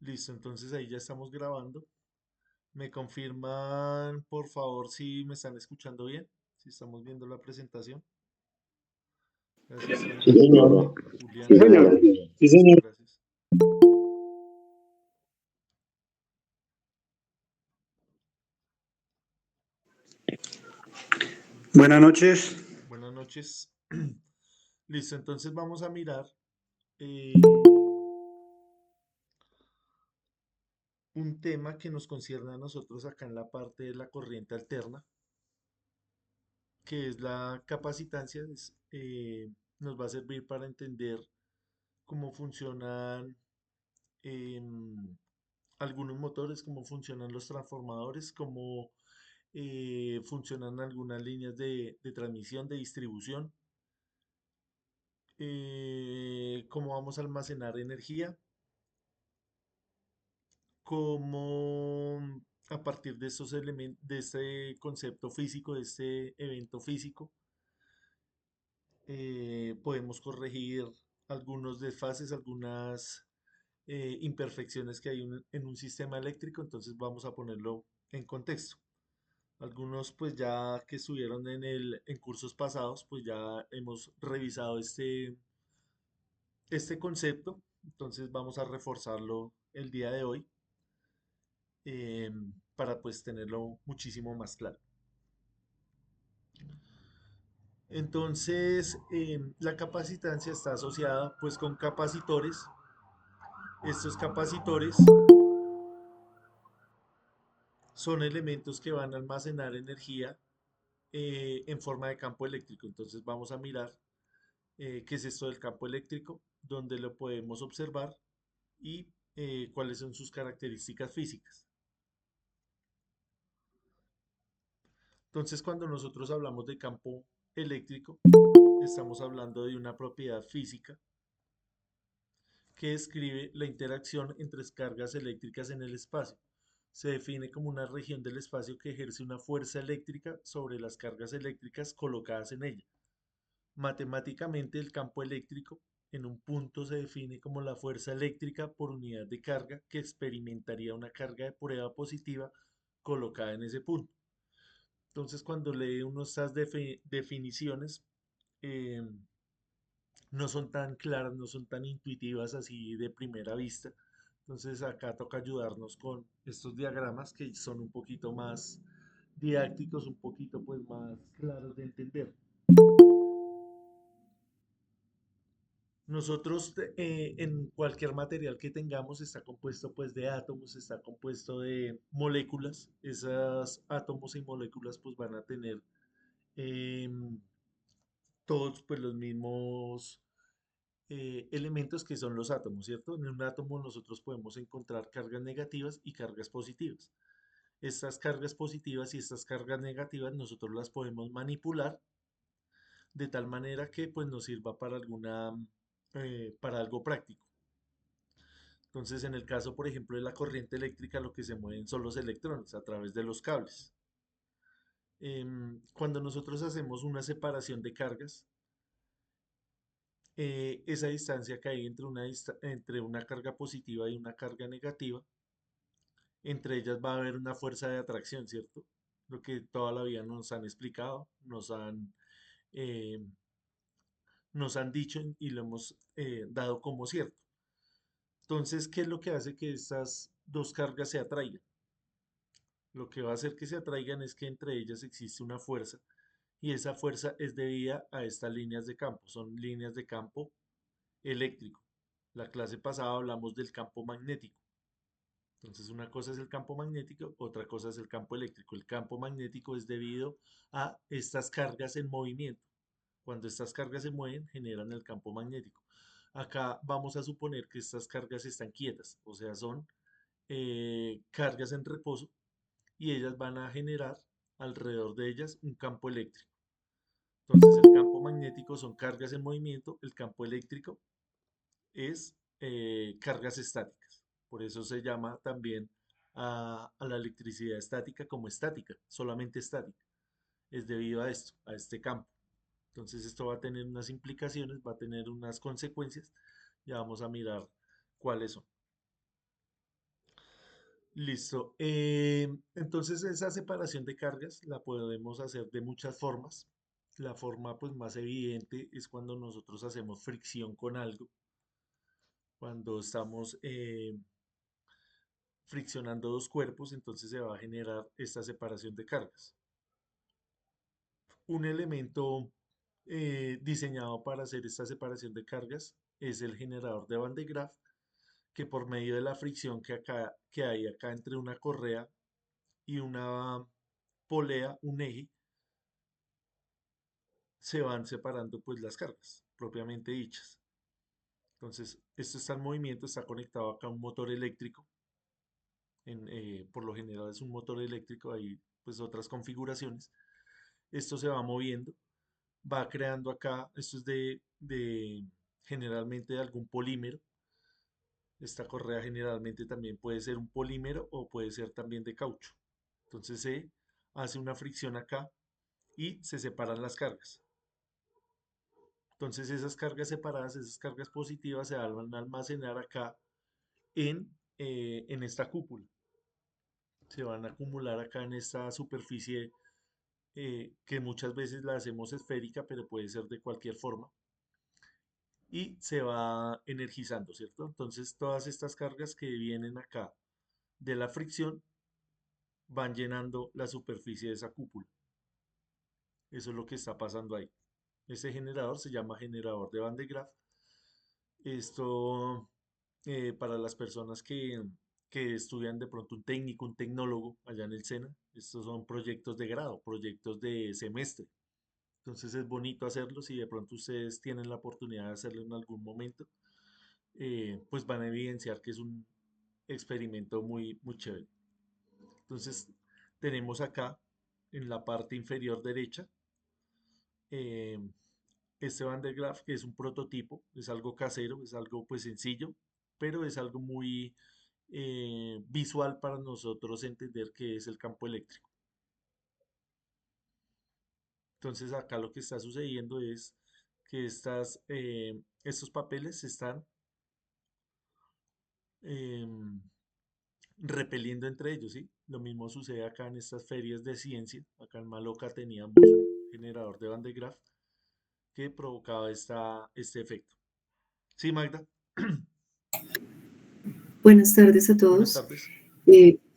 Listo, entonces ahí ya estamos grabando. ¿Me confirman, por favor, si me están escuchando bien? Si estamos viendo la presentación. Gracias, Sí, Ángel. señor. Julián, Sí, señor. Sí, listo, señor. gracias. Buenas noches. Buenas noches. Listo, entonces vamos a mirar eh, un tema que nos concierne a nosotros acá en la parte de la corriente alterna, que es la capacitancia. Nos va a servir para entender cómo funcionan em, algunos motores, cómo funcionan los transformadores, cómo funcionan algunas líneas de transmisión, de distribución, cómo vamos a almacenar energía, cómo a partir de estos elementos, de este concepto físico, de este evento físico, podemos corregir algunos desfases, algunas imperfecciones que hay en un sistema eléctrico. Entonces vamos a ponerlo en contexto. Algunos pues ya que estuvieron en cursos pasados, pues ya hemos revisado este concepto. Entonces vamos a reforzarlo el día de hoy, eh, para pues tenerlo muchísimo más claro. Entonces, la capacitancia está asociada pues con capacitores. Estos capacitores son elementos que van a almacenar energía en forma de campo eléctrico. Entonces vamos a mirar qué es esto del campo eléctrico, dónde lo podemos observar y cuáles son sus características físicas. Entonces, cuando nosotros hablamos de campo eléctrico, estamos hablando de una propiedad física que describe la interacción entre cargas eléctricas en el espacio. Se define como una región del espacio que ejerce una fuerza eléctrica sobre las cargas eléctricas colocadas en ella. Matemáticamente, el campo eléctrico en un punto se define como la fuerza eléctrica por unidad de carga que experimentaría una carga de prueba positiva colocada en ese punto. Entonces, cuando lee uno estas definiciones, eh, no son tan claras, no son tan intuitivas así de primera vista. Entonces, acá toca ayudarnos con estos diagramas que son un poquito más didácticos, un poquito pues más claros de entender. Nosotros en cualquier material que tengamos está compuesto pues de átomos, está compuesto de moléculas. Esos átomos y moléculas pues van a tener em, todos pues los mismos elementos que son los átomos, ¿cierto? En un átomo nosotros podemos encontrar cargas negativas y cargas positivas. Estas cargas positivas y estas cargas negativas nosotros las podemos manipular de tal manera que pues nos sirva para para algo práctico. Entonces, en el caso, por ejemplo, de la corriente eléctrica, lo que se mueven son los electrones a través de los cables. Cuando nosotros hacemos una separación de cargas, esa distancia que hay entre una carga positiva y una carga negativa, entre ellas va a haber una fuerza de atracción, ¿cierto? Lo que toda la vida nos han explicado, eh, nos han dicho y lo hemos dado como cierto. Entonces, ¿qué es lo que hace que estas dos cargas se atraigan? Lo que va a hacer que se atraigan es que entre ellas existe una fuerza, y esa fuerza es debida a estas líneas de campo. Son líneas de campo eléctrico. La clase pasada hablamos del campo magnético. Entonces, una cosa es el campo magnético, otra cosa es el campo eléctrico. El campo magnético es debido a estas cargas en movimiento. Cuando estas cargas se mueven, generan el campo magnético. Acá vamos a suponer que estas cargas están quietas, o sea, son cargas en reposo, y ellas van a generar alrededor de ellas un campo eléctrico. Entonces, el campo magnético son cargas en movimiento, el campo eléctrico es cargas estáticas. Por eso se llama también a la electricidad estática como estática, solamente estática. Es debido a esto, a este campo. Entonces esto va a tener unas implicaciones, va a tener unas consecuencias. Ya vamos a mirar cuáles son. Listo. Entonces esa separación de cargas la podemos hacer de muchas formas. La forma pues más evidente es cuando nosotros hacemos fricción con algo, cuando estamos friccionando dos cuerpos, entonces se va a generar esta separación de cargas. Un elemento diseñado para hacer esta separación de cargas es el generador de Van de Graaff, que por medio de la fricción que hay acá entre una correa y una polea, un eje, se van separando pues las cargas propiamente dichas. Entonces, esto está en movimiento, está conectado acá a un motor eléctrico. Por lo general es un motor eléctrico, hay pues otras configuraciones. Esto se va moviendo, va creando acá, esto es de generalmente de algún polímero. Esta correa generalmente también puede ser un polímero o puede ser también de caucho. Entonces se hace una fricción acá y se separan las cargas. Entonces esas cargas separadas, esas cargas positivas se van a almacenar acá en esta cúpula. Se van a acumular acá en esta superficie que muchas veces la hacemos esférica, pero puede ser de cualquier forma. Y se va energizando, ¿cierto? Entonces todas estas cargas que vienen acá de la fricción van llenando la superficie de esa cúpula. Eso es lo que está pasando ahí. Ese generador se llama generador de Van de Graaff. Esto para las personas que estudian de pronto un técnico, un tecnólogo allá en el SENA, estos son proyectos de grado, proyectos de semestre. Entonces es bonito hacerlos y de pronto ustedes tienen la oportunidad de hacerlo en algún momento, pues van a evidenciar que es un experimento muy, muy chévere. Entonces tenemos acá en la parte inferior derecha eh, este Van der Graaf, que es un prototipo, es algo casero, es algo pues sencillo, pero es algo muy visual para nosotros entender qué es el campo eléctrico. Entonces acá lo que está sucediendo es que estos papeles se están em, repeliendo entre ellos, ¿sí? Lo mismo sucede acá en estas ferias de ciencia. Acá en Maloca teníamos un generador de Van de Graaff que provocaba este efecto. Sí, Magda. Buenas tardes a Buenas todos. tardes.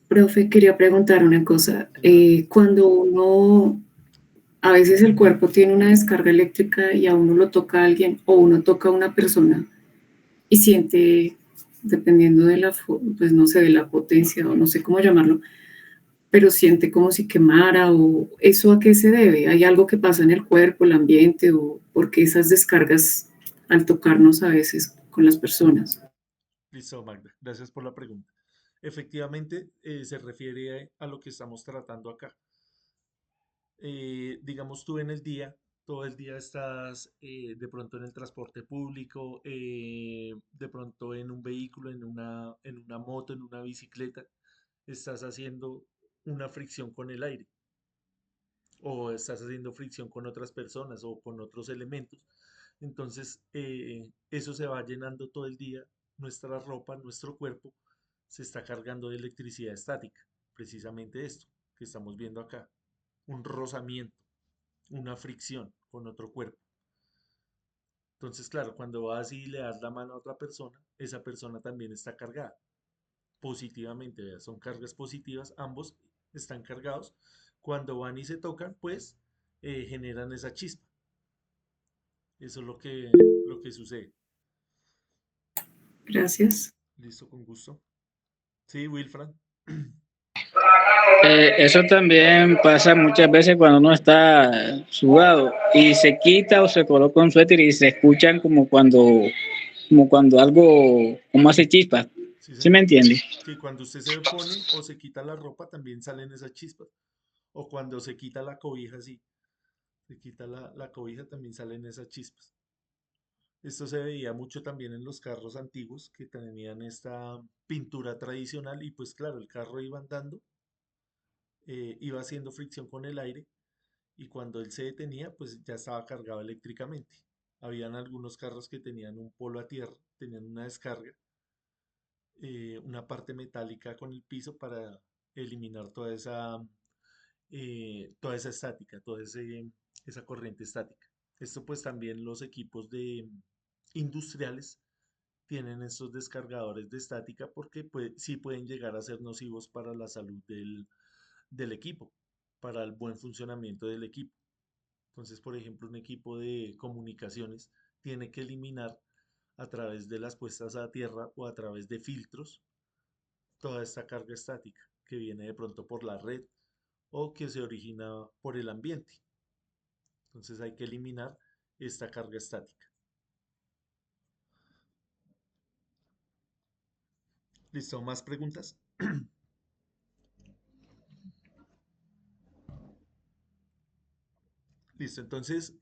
Profe, quería preguntar una cosa. Señora. Cuando uno, a veces el cuerpo tiene una descarga eléctrica y a uno lo toca alguien o uno toca a una persona y siente, dependiendo de pues no sé, de la potencia o no sé cómo llamarlo, pero siente como si quemara o eso a qué se debe. ¿Hay algo que pasa en el cuerpo, el ambiente o porque esas descargas al tocarnos a veces con las personas? Listo, Magda. Gracias por la pregunta. Efectivamente, se refiere a lo que estamos tratando acá. Digamos, tú en el día, todo el día estás de pronto en el transporte público, de pronto en un vehículo, en una moto, en una bicicleta, estás haciendo una fricción con el aire o estás haciendo fricción con otras personas o con otros elementos. Entonces, eso se va llenando todo el día. Nuestra ropa, nuestro cuerpo, se está cargando de electricidad estática. Precisamente esto que estamos viendo acá. Un rozamiento, una fricción con otro cuerpo. Entonces, claro, cuando vas y le das la mano a otra persona, esa persona también está cargada positivamente, ¿vea? Son cargas positivas, ambos están cargados. Cuando van y se tocan, pues generan esa chispa. Eso es lo que sucede. Gracias. Listo, con gusto. Sí, Wilfran. Eso también pasa muchas veces cuando uno está sudado y se quita o se coloca un suéter y se escuchan como cuando algo, como hace chispas. Sí, ¿Sí me señor. entiende? Sí, cuando usted se pone o se quita la ropa, también salen esas chispas. O cuando se quita la cobija, sí. Se quita la cobija, también salen esas chispas. Esto se veía mucho también en los carros antiguos que tenían esta pintura tradicional y pues claro, el carro iba andando, iba haciendo fricción con el aire y cuando él se detenía pues ya estaba cargado eléctricamente. Habían algunos carros que tenían un polo a tierra, tenían una descarga una parte metálica con el piso para eliminar toda esa estática, esa corriente estática. Esto pues también los equipos industriales tienen estos descargadores de estática porque pues, sí pueden llegar a ser nocivos para la salud del equipo, para el buen funcionamiento del equipo. Entonces, por ejemplo, un equipo de comunicaciones tiene que eliminar a través de las puestas a tierra o a través de filtros toda esta carga estática que viene de pronto por la red o que se origina por el ambiente. Entonces hay que eliminar esta carga estática. ¿Listo? ¿Más preguntas? Listo, entonces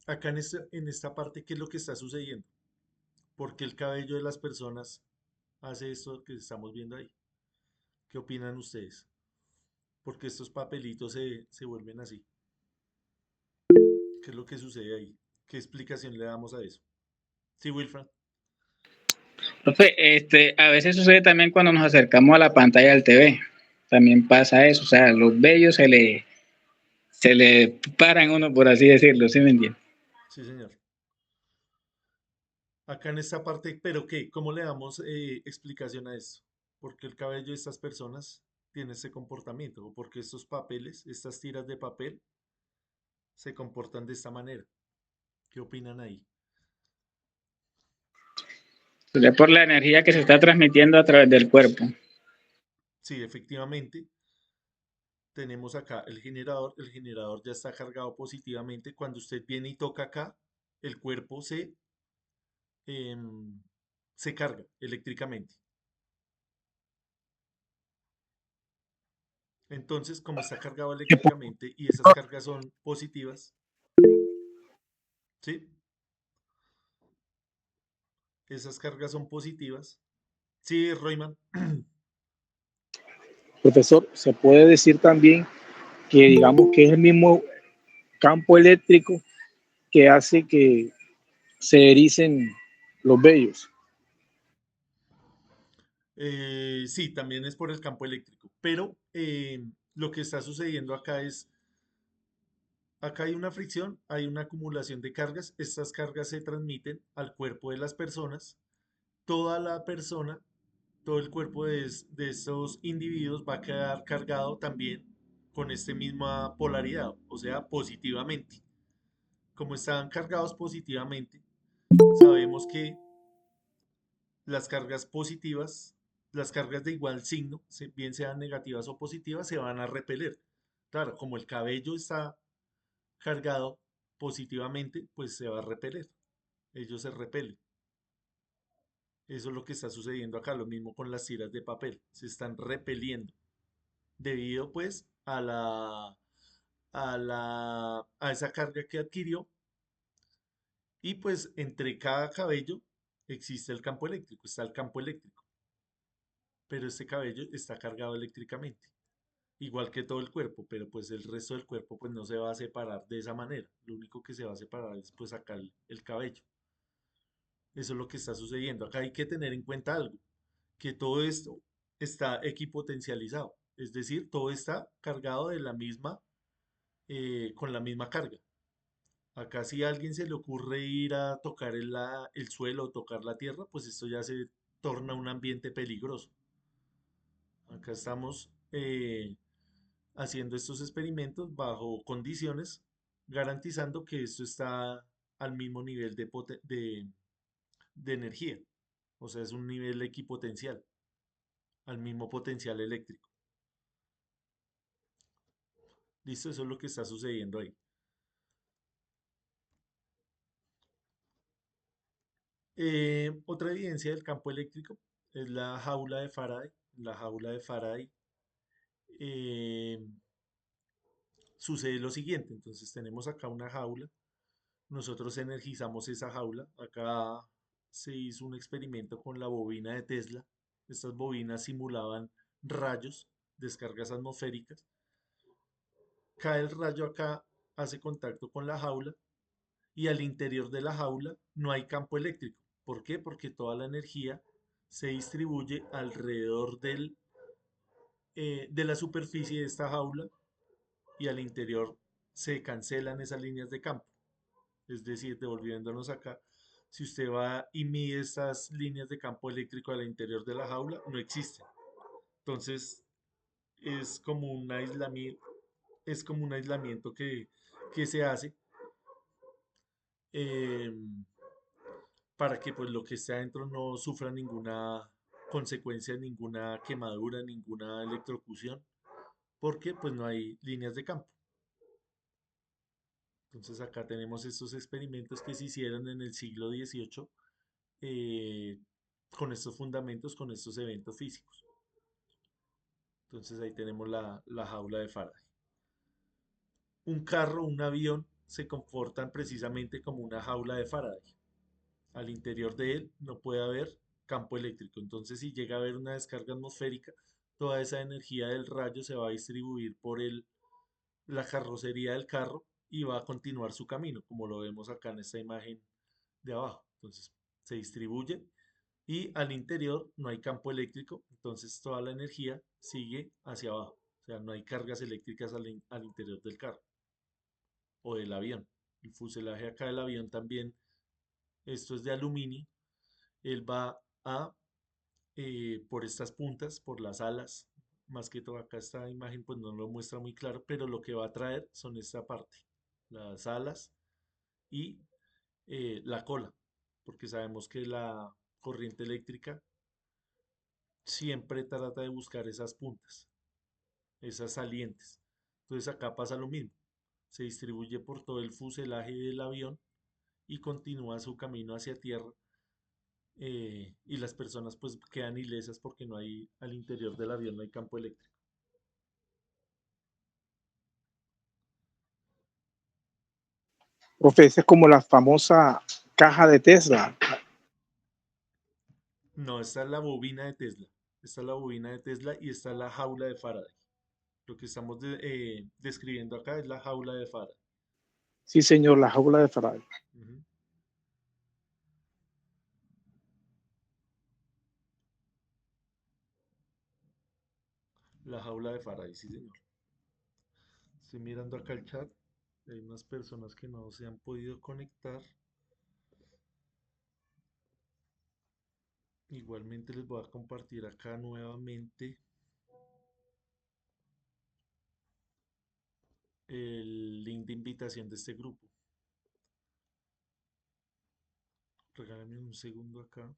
acá en esta parte, ¿qué es lo que está sucediendo? ¿Por qué el cabello de las personas hace esto que estamos viendo ahí? ¿Qué opinan ustedes? ¿Por qué estos papelitos se vuelven así? ¿Qué es lo que sucede ahí? ¿Qué explicación le damos a eso? Sí, Wilfran. Profe, a veces sucede también cuando nos acercamos a la pantalla del TV. También pasa eso, o sea, los vellos se le paran uno, por así decirlo, ¿sí me entiende? Sí, señor. Acá en esta parte, ¿pero qué? ¿Cómo le damos explicación a esto? ¿Por qué el cabello de estas personas tiene ese comportamiento? ¿O por qué estos papeles, estas tiras de papel, se comportan de esta manera? ¿Qué opinan ahí? Sería por la energía que se está transmitiendo a través del cuerpo. Sí, efectivamente, tenemos acá el generador ya está cargado positivamente. Cuando usted viene y toca acá, el cuerpo em, se carga eléctricamente. Entonces, como está cargado eléctricamente y esas cargas son positivas, ¿sí? Esas cargas son positivas. Sí, Royman. Profesor, se puede decir también que digamos que es el mismo campo eléctrico que hace que se ericen los vellos. Sí, también es por el campo eléctrico, pero lo que está sucediendo acá hay una fricción, hay una acumulación de cargas, estas cargas se transmiten al cuerpo de las personas, toda la persona, todo el cuerpo de estos individuos va a quedar cargado también con esta misma polaridad, o sea, positivamente. Como están cargados positivamente, sabemos que las cargas positivas, las cargas de igual signo, bien sean negativas o positivas, se van a repeler. Claro, como el cabello está cargado positivamente, pues se va a repeler. Ellos se repelen. Eso es lo que está sucediendo acá, lo mismo con las tiras de papel, se están repeliendo debido pues a esa carga que adquirió y pues entre cada cabello existe el campo eléctrico, está el campo eléctrico, pero este cabello está cargado eléctricamente, igual que todo el cuerpo, pero pues el resto del cuerpo pues no se va a separar de esa manera, lo único que se va a separar es pues acá el cabello. Eso es lo que está sucediendo. Acá hay que tener en cuenta algo, que todo esto está equipotencializado, es decir, todo está cargado de la misma, con la misma carga. Acá si a alguien se le ocurre ir a tocar el suelo o tocar la tierra, pues esto ya se torna un ambiente peligroso. Acá estamos haciendo estos experimentos bajo condiciones, garantizando que esto está al mismo nivel de energía. O sea, es un nivel equipotencial, al mismo potencial eléctrico. ¿Listo? Eso es lo que está sucediendo ahí. Otra evidencia del campo eléctrico es la jaula de Faraday. La jaula de Faraday eh, sucede lo siguiente. Entonces tenemos acá una jaula. Nosotros energizamos esa jaula. Acá se hizo un experimento con la bobina de Tesla. Estas bobinas simulaban rayos, descargas atmosféricas. Cae el rayo acá, hace contacto con la jaula y al interior de la jaula no hay campo eléctrico. ¿Por qué? Porque toda la energía se distribuye alrededor de la superficie de esta jaula y al interior se cancelan esas líneas de campo. Es decir, devolviéndonos acá, si usted va y mide estas líneas de campo eléctrico al interior de la jaula, no existen. Entonces, es como un aislamiento, que se hace eh, para que pues lo que esté adentro no sufra ninguna consecuencia, ninguna quemadura, ninguna electrocución, porque pues no hay líneas de campo. Entonces acá tenemos estos experimentos que se hicieron en el siglo XVIII eh, con estos fundamentos, con estos eventos físicos. Entonces ahí tenemos la jaula de Faraday. Un carro, un avión se comportan precisamente como una jaula de Faraday. Al interior de él no puede haber campo eléctrico. Entonces, si llega a haber una descarga atmosférica, toda esa energía del rayo se va a distribuir por la carrocería del carro y va a continuar su camino, como lo vemos acá en esta imagen de abajo. Entonces, se distribuye y al interior no hay campo eléctrico, entonces toda la energía sigue hacia abajo. O sea, no hay cargas eléctricas al interior del carro o del avión. El fuselaje acá del avión también, esto es de aluminio, él va a, por estas puntas, por las alas, más que todo acá esta imagen pues no lo muestra muy claro, pero lo que va a traer son esta parte, las alas y la cola, porque sabemos que la corriente eléctrica siempre trata de buscar esas puntas, esas salientes. Entonces acá pasa lo mismo, se distribuye por todo el fuselaje del avión y continúa su camino hacia tierra y las personas pues quedan ilesas porque no hay, al interior del avión no hay campo eléctrico. Profe, esa es como la famosa caja de Tesla. No, esta es la bobina de Tesla. Esta es la bobina de Tesla y esta es la jaula de Faraday. Lo que estamos describiendo acá es la jaula de Faraday. Sí, señor, la jaula de Faraday. Ujú. La jaula de Faraday, sí, señor. Estoy mirando acá el chat. Hay unas personas que no se han podido conectar. Igualmente les voy a compartir acá nuevamente el link de invitación de este grupo. Regálame un segundo acá.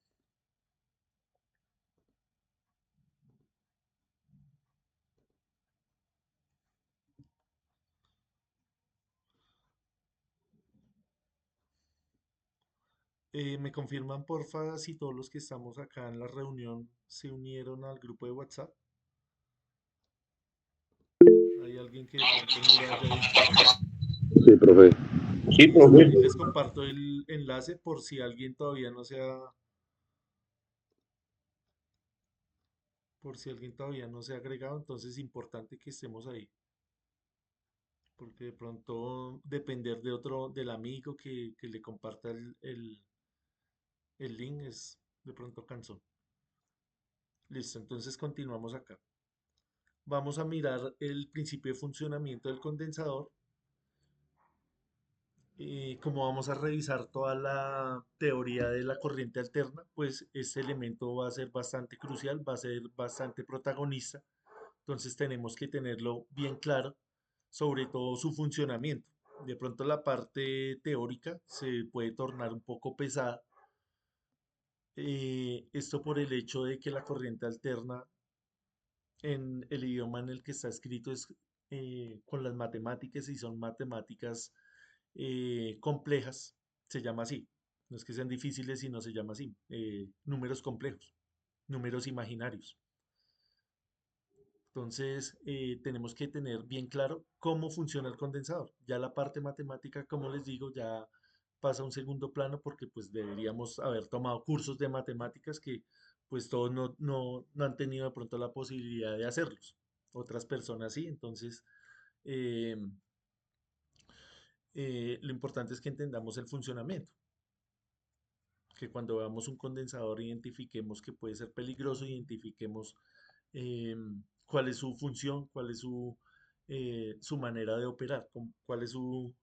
¿Me confirman porfa si todos los que estamos acá en la reunión se unieron al grupo de WhatsApp? ¿Hay alguien que de pronto no lo haya hecho? Sí, profe. Sí, Listo, profe. ahí les comparto el enlace por si alguien todavía no se ha agregado, entonces es importante que estemos ahí, porque de pronto depender del amigo que le comparta el link es de pronto cansón. Listo, entonces continuamos acá. Vamos a mirar el principio de funcionamiento del condensador. Como vamos a revisar toda la teoría de la corriente alterna, pues este elemento va a ser bastante crucial, va a ser bastante protagonista. Entonces tenemos que tenerlo bien claro, sobre todo su funcionamiento. De pronto la parte teórica se puede tornar un poco pesada. Esto por el hecho de que la corriente alterna en el idioma en el que está escrito es con las matemáticas y son matemáticas complejas, se llama así. No es que sean difíciles, sino se llama así. Números complejos, números imaginarios. Entonces, tenemos que tener bien claro cómo funciona el condensador. Ya la parte matemática, como les digo, ya pasa a un segundo plano porque pues deberíamos haber tomado cursos de matemáticas que pues todos no han tenido de pronto la posibilidad de hacerlos. Otras personas sí, entonces eh, lo importante es que entendamos el funcionamiento, que cuando veamos un condensador identifiquemos que puede ser peligroso, identifiquemos cuál es su función, cuál es su manera de operar, cuál es su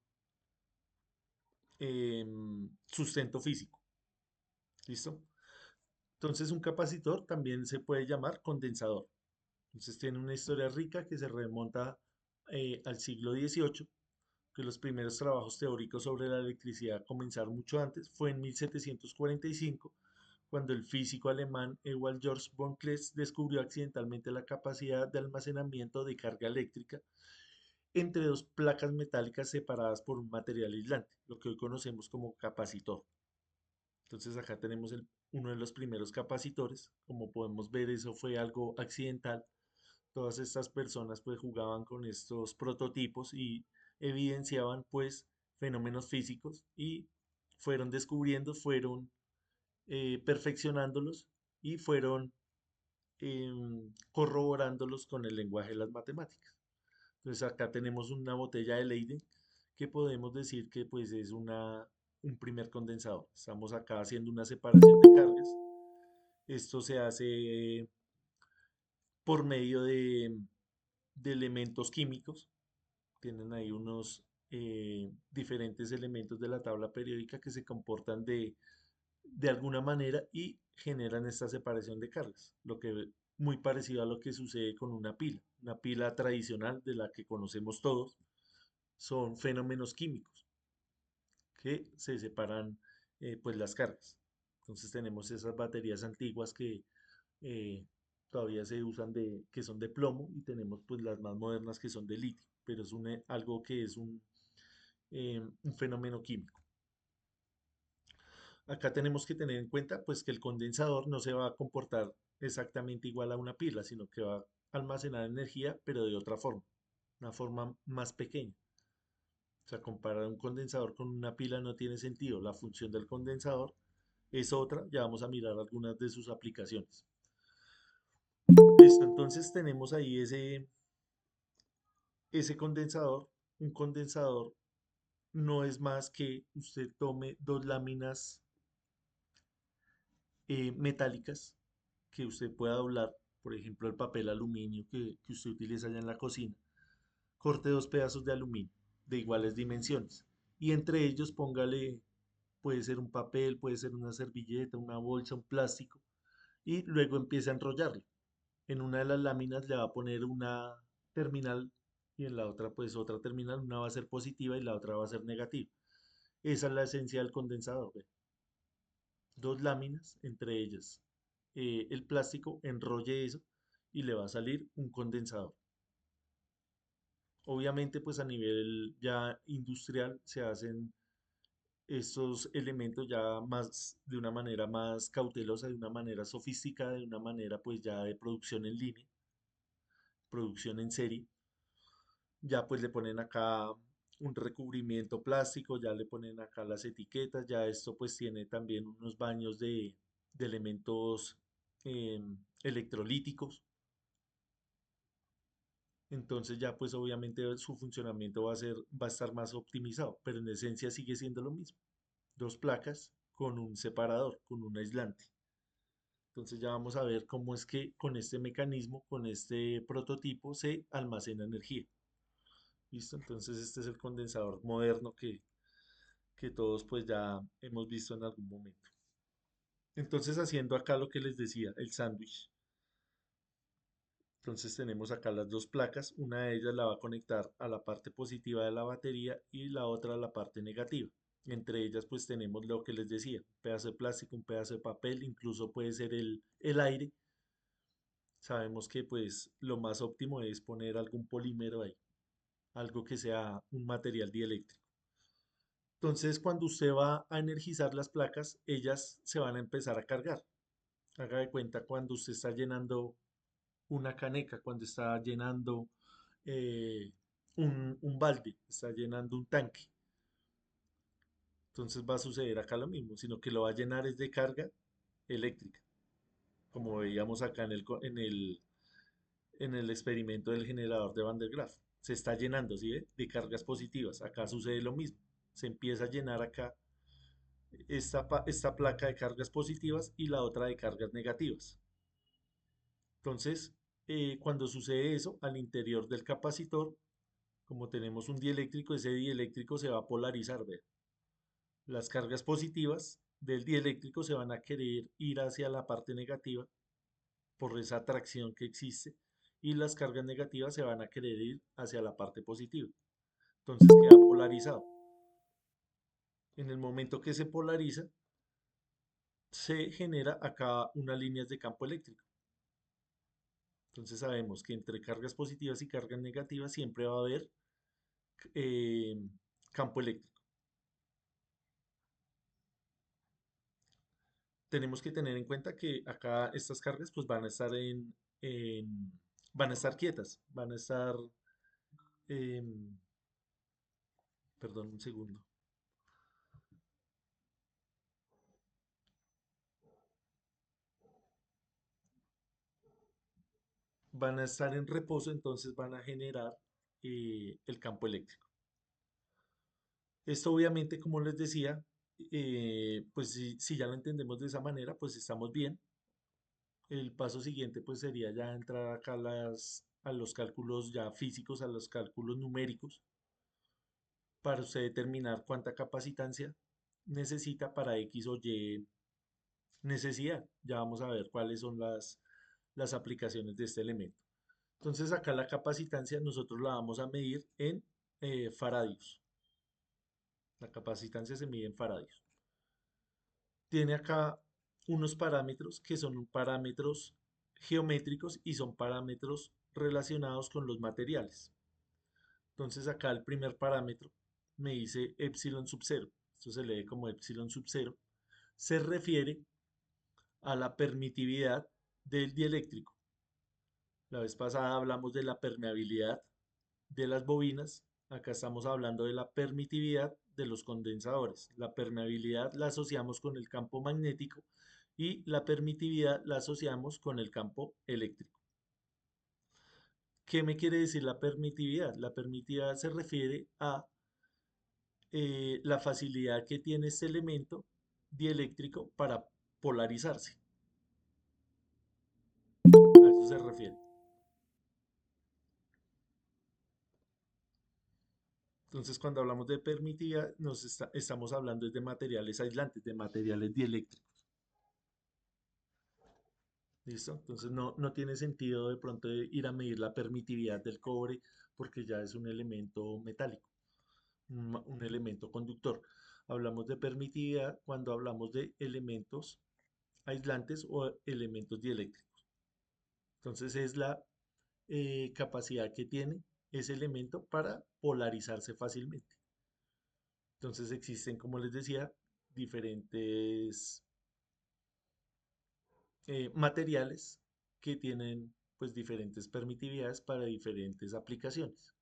sustento físico. ¿Listo? Entonces un capacitor también se puede llamar condensador. Entonces tiene una historia rica que se remonta al siglo XVIII, que los primeros trabajos teóricos sobre la electricidad comenzaron mucho antes. Fue en 1745 cuando el físico alemán Ewald Georg von Cleve descubrió accidentalmente la capacidad de almacenamiento de carga eléctrica entre dos placas metálicas separadas por un material aislante, lo que hoy conocemos como capacitor. Entonces acá tenemos uno de los primeros capacitores. Como podemos ver, eso fue algo accidental. Todas estas personas pues jugaban con estos prototipos y evidenciaban pues fenómenos físicos y fueron descubriendo, fueron perfeccionándolos y fueron corroborándolos con el lenguaje de las matemáticas. Entonces acá tenemos una botella de Leyden que podemos decir que pues es un primer condensador. Estamos acá haciendo una separación de cargas. Esto se hace por medio de elementos químicos. Tienen ahí unos diferentes elementos de la tabla periódica que se comportan de alguna manera y generan esta separación de cargas, lo que muy parecido a lo que sucede con una pila. Una pila tradicional de la que conocemos todos son fenómenos químicos que se separan pues las cargas. Entonces tenemos esas baterías antiguas que eh, todavía se usan que son de plomo y tenemos pues las más modernas que son de litio, pero es algo que es un fenómeno químico. Acá tenemos que tener en cuenta pues que el condensador no se va a comportar exactamente igual a una pila, sino que va a almacenar energía, pero de otra forma, una forma más pequeña. O sea, comparar un condensador con una pila no tiene sentido. La función del condensador es otra. Ya vamos a mirar algunas de sus aplicaciones. Listo, entonces tenemos ahí ese condensador. Un condensador no es más que usted tome dos láminas metálicas que usted pueda doblar, por ejemplo el papel aluminio que usted utiliza allá en la cocina, corte dos pedazos de aluminio de iguales dimensiones y entre ellos póngale, puede ser un papel, puede ser una servilleta, una bolsa, un plástico y luego empiece a enrollarlo. En una de las láminas le va a poner una terminal y en la otra pues otra terminal, una va a ser positiva y la otra va a ser negativa. Esa es la esencia del condensador. ¿Ve? Dos láminas, entre ellas el plástico, enrolle eso y le va a salir un condensador. Obviamente, pues a nivel ya industrial se hacen estos elementos ya más de una manera más cautelosa, de una manera sofisticada, de una manera pues ya de producción en línea, producción en serie. Ya pues le ponen acá un recubrimiento plástico, ya le ponen acá las etiquetas, ya esto pues tiene también unos baños de elementos electrolíticos. Entonces ya pues obviamente su funcionamiento va a estar más optimizado, pero en esencia sigue siendo lo mismo. Dos placas con un separador, con un aislante. Entonces ya vamos a ver cómo es que con este mecanismo, con este prototipo, se almacena energía. ¿Listo? Entonces este es el condensador moderno que todos pues ya hemos visto en algún momento. Entonces haciendo acá lo que les decía, el sándwich. Entonces tenemos acá las dos placas, una de ellas la va a conectar a la parte positiva de la batería y la otra a la parte negativa. Entre ellas pues tenemos lo que les decía, un pedazo de plástico, un pedazo de papel, incluso puede ser el aire. Sabemos que pues lo más óptimo es poner algún polímero ahí, algo que sea un material dieléctrico. Entonces cuando usted va a energizar las placas, ellas se van a empezar a cargar. Haga de cuenta cuando usted está llenando una caneca, cuando está llenando eh, un balde, está llenando un tanque. Entonces va a suceder acá lo mismo, sino que lo va a llenar es de carga eléctrica, como veíamos acá en el experimento del generador de Van der Graaf. Se está llenando, ¿sí ve? De cargas positivas. Acá sucede lo mismo. Se empieza a llenar acá esta placa de cargas positivas y la otra de cargas negativas. Entonces, cuando sucede eso, al interior del capacitor, como tenemos un dieléctrico, ese dieléctrico se va a polarizar, ¿ve? Las cargas positivas del dieléctrico se van a querer ir hacia la parte negativa por esa atracción que existe y las cargas negativas se van a querer ir hacia la parte positiva. Entonces queda polarizado. En el momento que se polariza, se genera acá unas líneas de campo eléctrico. Entonces sabemos que entre cargas positivas y cargas negativas siempre va a haber eh, campo eléctrico. Tenemos que tener en cuenta que acá estas cargas pues van a estar van a estar quietas, van a estar, em, perdón un segundo, van a estar en reposo, entonces van a generar el campo eléctrico. Esto obviamente, como les decía, pues si ya lo entendemos de esa manera, pues estamos bien. El paso siguiente pues sería ya entrar acá a los cálculos ya físicos, a los cálculos numéricos, para usted determinar cuánta capacitancia necesita para X o Y necesidad. Ya vamos a ver cuáles son las aplicaciones de este elemento. Entonces acá la capacitancia nosotros la vamos a medir en faradios. La capacitancia se mide en faradios. Tiene acá unos parámetros que son parámetros geométricos y son parámetros relacionados con los materiales. Entonces acá el primer parámetro me dice epsilon sub 0. Esto se lee como epsilon sub 0. Se refiere a la permitividad del dieléctrico. La vez pasada hablamos de la permeabilidad de las bobinas. Acá estamos hablando de la permitividad de los condensadores. La permeabilidad la asociamos con el campo magnético y la permitividad la asociamos con el campo eléctrico. ¿Qué me quiere decir la permitividad? La permitividad se refiere a la facilidad que tiene este elemento dieléctrico para polarizarse. A eso se refiere. Entonces, cuando hablamos de permitividad, estamos hablando de materiales aislantes, de materiales dieléctricos. ¿Listo? Entonces, no tiene sentido de pronto ir a medir la permitividad del cobre porque ya es un elemento metálico, un elemento conductor. Hablamos de permitividad cuando hablamos de elementos aislantes o elementos dieléctricos. Entonces, es la capacidad que tiene ese elemento para polarizarse fácilmente. Entonces existen, como les decía, diferentes materiales que tienen pues diferentes permitividades para diferentes aplicaciones.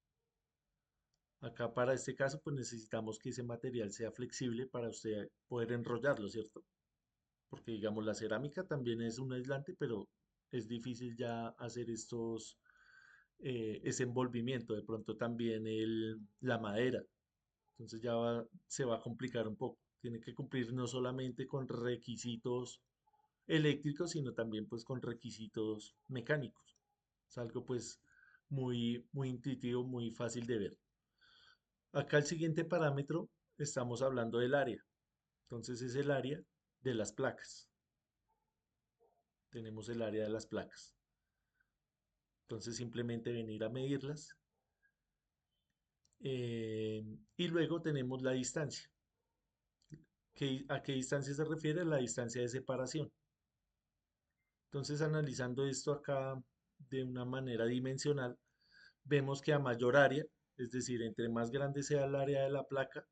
Acá para este caso pues necesitamos que ese material sea flexible para usted poder enrollarlo, ¿cierto? Porque digamos la cerámica también es un aislante, pero es difícil ya hacer ese envolvimiento. De pronto también la madera. Entonces se va a complicar un poco. Tiene que cumplir no solamente con requisitos eléctricos, sino también pues con requisitos mecánicos. Es algo pues muy intuitivo, muy fácil de ver. Acá el siguiente parámetro estamos hablando del área. Entonces es el área de las placas. Tenemos el área de las placas. Entonces simplemente venir a medirlas. Y luego tenemos la distancia. ¿A qué distancia se refiere? La distancia de separación. Entonces, analizando esto acá de una manera dimensional, vemos que a mayor área, es decir, entre más grande sea el área de la placa,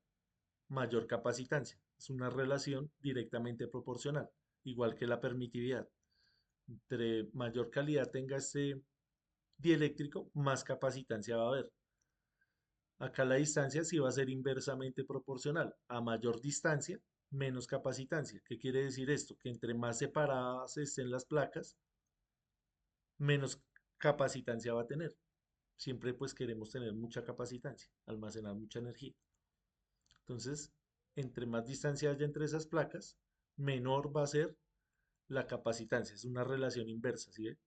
mayor capacitancia. Es una relación directamente proporcional, igual que la permitividad. Entre mayor calidad tenga este dieléctrico, más capacitancia va a haber. Acá la distancia sí va a ser inversamente proporcional. A mayor distancia, menos capacitancia. ¿Qué quiere decir esto? Que entre más separadas estén las placas, menos capacitancia va a tener. Siempre pues queremos tener mucha capacitancia, almacenar mucha energía. Entonces, entre más distancia haya entre esas placas, menor va a ser la capacitancia. Es una relación inversa, ¿sí ve?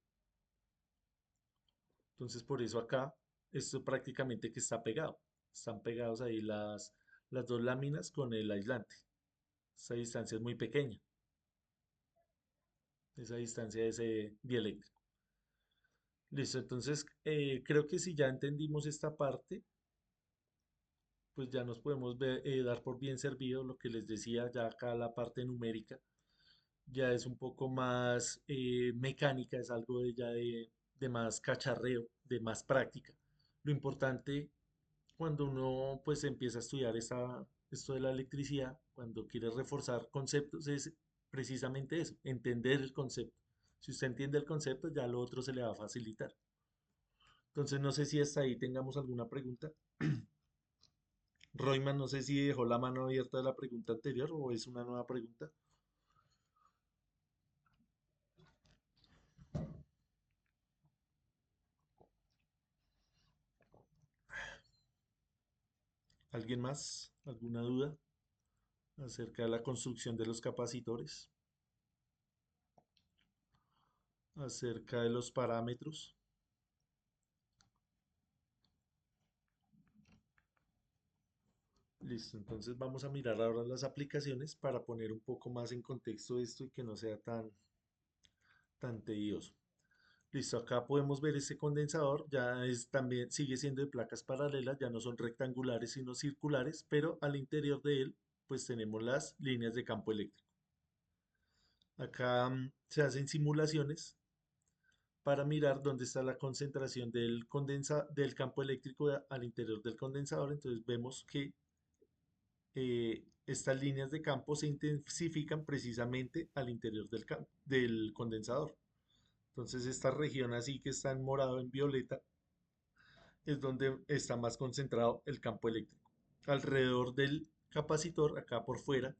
Entonces por eso acá, esto prácticamente que está pegado. Están pegados ahí las dos láminas con el aislante. Esa distancia es muy pequeña, esa distancia de ese dieléctrico. Listo, entonces creo que si ya entendimos esta parte, pues ya nos podemos dar por bien servido lo que les decía, ya acá la parte numérica ya es un poco más mecánica, es algo de más cacharreo, de más práctica. Lo importante cuando uno pues empieza a estudiar esto de la electricidad, cuando quiere reforzar conceptos, es precisamente eso, entender el concepto. Si usted entiende el concepto, ya lo otro se le va a facilitar. Entonces, no sé si hasta ahí tengamos alguna pregunta. Royman, no sé si dejó la mano abierta de la pregunta anterior o es una nueva pregunta. ¿Alguien más? ¿Alguna duda acerca de la construcción de los capacitores? ¿Acerca de los parámetros? Listo, entonces vamos a mirar ahora las aplicaciones para poner un poco más en contexto esto y que no sea tan tedioso. Listo, acá podemos ver este condensador, ya es también sigue siendo de placas paralelas, ya no son rectangulares sino circulares, pero al interior de él pues tenemos las líneas de campo eléctrico. Acá se hacen simulaciones para mirar dónde está la concentración del campo eléctrico al interior del condensador. Entonces vemos que estas líneas de campo se intensifican precisamente al interior del condensador. Entonces esta región así que está en morado, en violeta, es donde está más concentrado el campo eléctrico. Alrededor del capacitor, acá por fuera,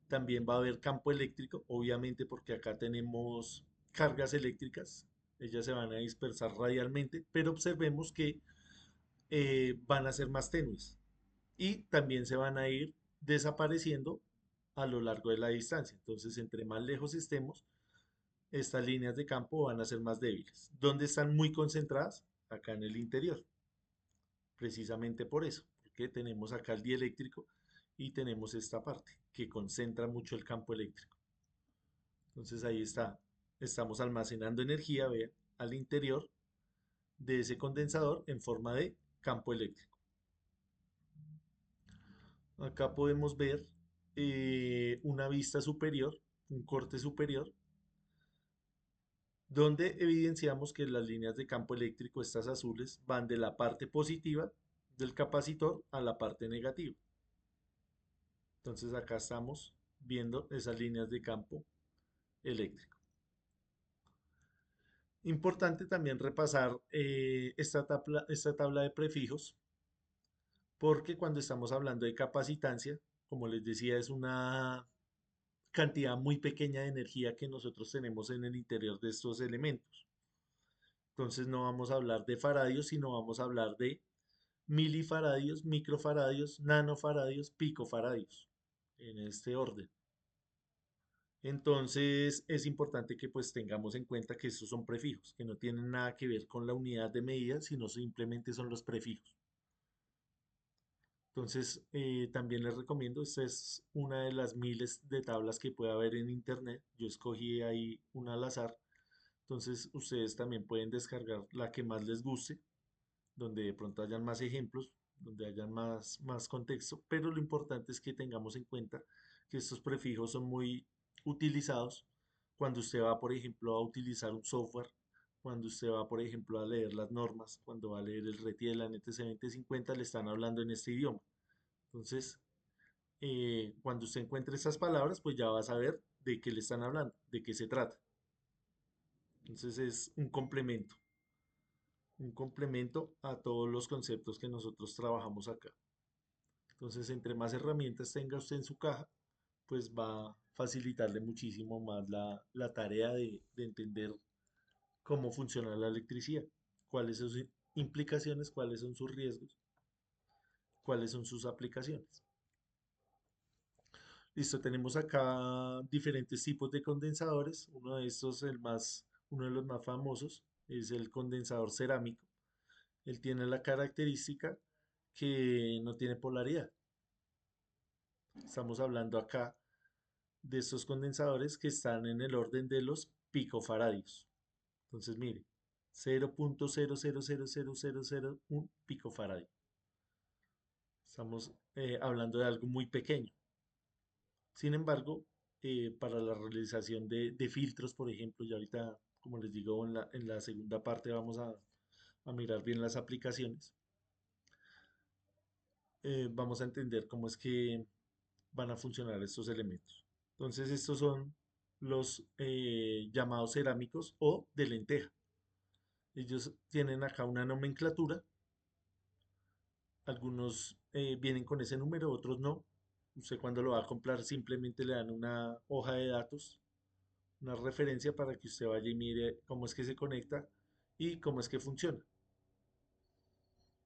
también va a haber campo eléctrico, obviamente porque acá tenemos cargas eléctricas, ellas se van a dispersar radialmente, pero observemos que van a ser más tenues y también se van a ir desapareciendo a lo largo de la distancia. Entonces, entre más lejos estemos, estas líneas de campo van a ser más débiles. ¿Dónde están muy concentradas? Acá en el interior. Precisamente por eso, porque tenemos acá el dieléctrico y tenemos esta parte que concentra mucho el campo eléctrico. Entonces ahí está, estamos almacenando energía, vean, al interior de ese condensador en forma de campo eléctrico. Acá podemos ver una vista superior, un corte superior, donde evidenciamos que las líneas de campo eléctrico, estas azules, van de la parte positiva del capacitor a la parte negativa. Entonces acá estamos viendo esas líneas de campo eléctrico. Importante también repasar esta tabla de prefijos, porque cuando estamos hablando de capacitancia, como les decía, es una cantidad muy pequeña de energía que nosotros tenemos en el interior de estos elementos. Entonces no vamos a hablar de faradios, sino vamos a hablar de milifaradios, microfaradios, nanofaradios, picofaradios, en este orden. Entonces es importante que pues tengamos en cuenta que estos son prefijos, que no tienen nada que ver con la unidad de medida, sino simplemente son los prefijos. Entonces también les recomiendo, esta es una de las miles de tablas que puede haber en internet. Yo escogí ahí una al azar. Entonces ustedes también pueden descargar la que más les guste, donde de pronto hayan más ejemplos, donde hayan más contexto, pero lo importante es que tengamos en cuenta que estos prefijos son muy utilizados cuando usted va, por ejemplo, a utilizar un software, cuando usted va, por ejemplo, a leer las normas, cuando va a leer el RETI de la NTC 2050, le están hablando en este idioma. Entonces, cuando usted encuentre estas palabras, pues ya va a saber de qué le están hablando, de qué se trata. Entonces es un complemento a todos los conceptos que nosotros trabajamos acá. Entonces, entre más herramientas tenga usted en su caja, pues va a facilitarle muchísimo más la tarea de entender cómo funciona la electricidad, cuáles son sus implicaciones, cuáles son sus riesgos, cuáles son sus aplicaciones. Listo, tenemos acá diferentes tipos de condensadores. Uno de estos, uno de los más famosos, es el condensador cerámico. Él tiene la característica que no tiene polaridad. Estamos hablando acá de estos condensadores que están en el orden de los picofaradios. Entonces, mire, 0.000001 picofaradio. Estamos hablando de algo muy pequeño. Sin embargo, para la realización de filtros, por ejemplo, y ahorita, como les digo, en la segunda parte vamos a mirar bien las aplicaciones. Vamos a entender cómo es que van a funcionar estos elementos. Entonces, estos son los llamados cerámicos o de lenteja. Ellos tienen acá una nomenclatura. Algunos vienen con ese número, otros no. Usted cuando lo va a comprar simplemente le dan una hoja de datos, una referencia para que usted vaya y mire cómo es que se conecta y cómo es que funciona.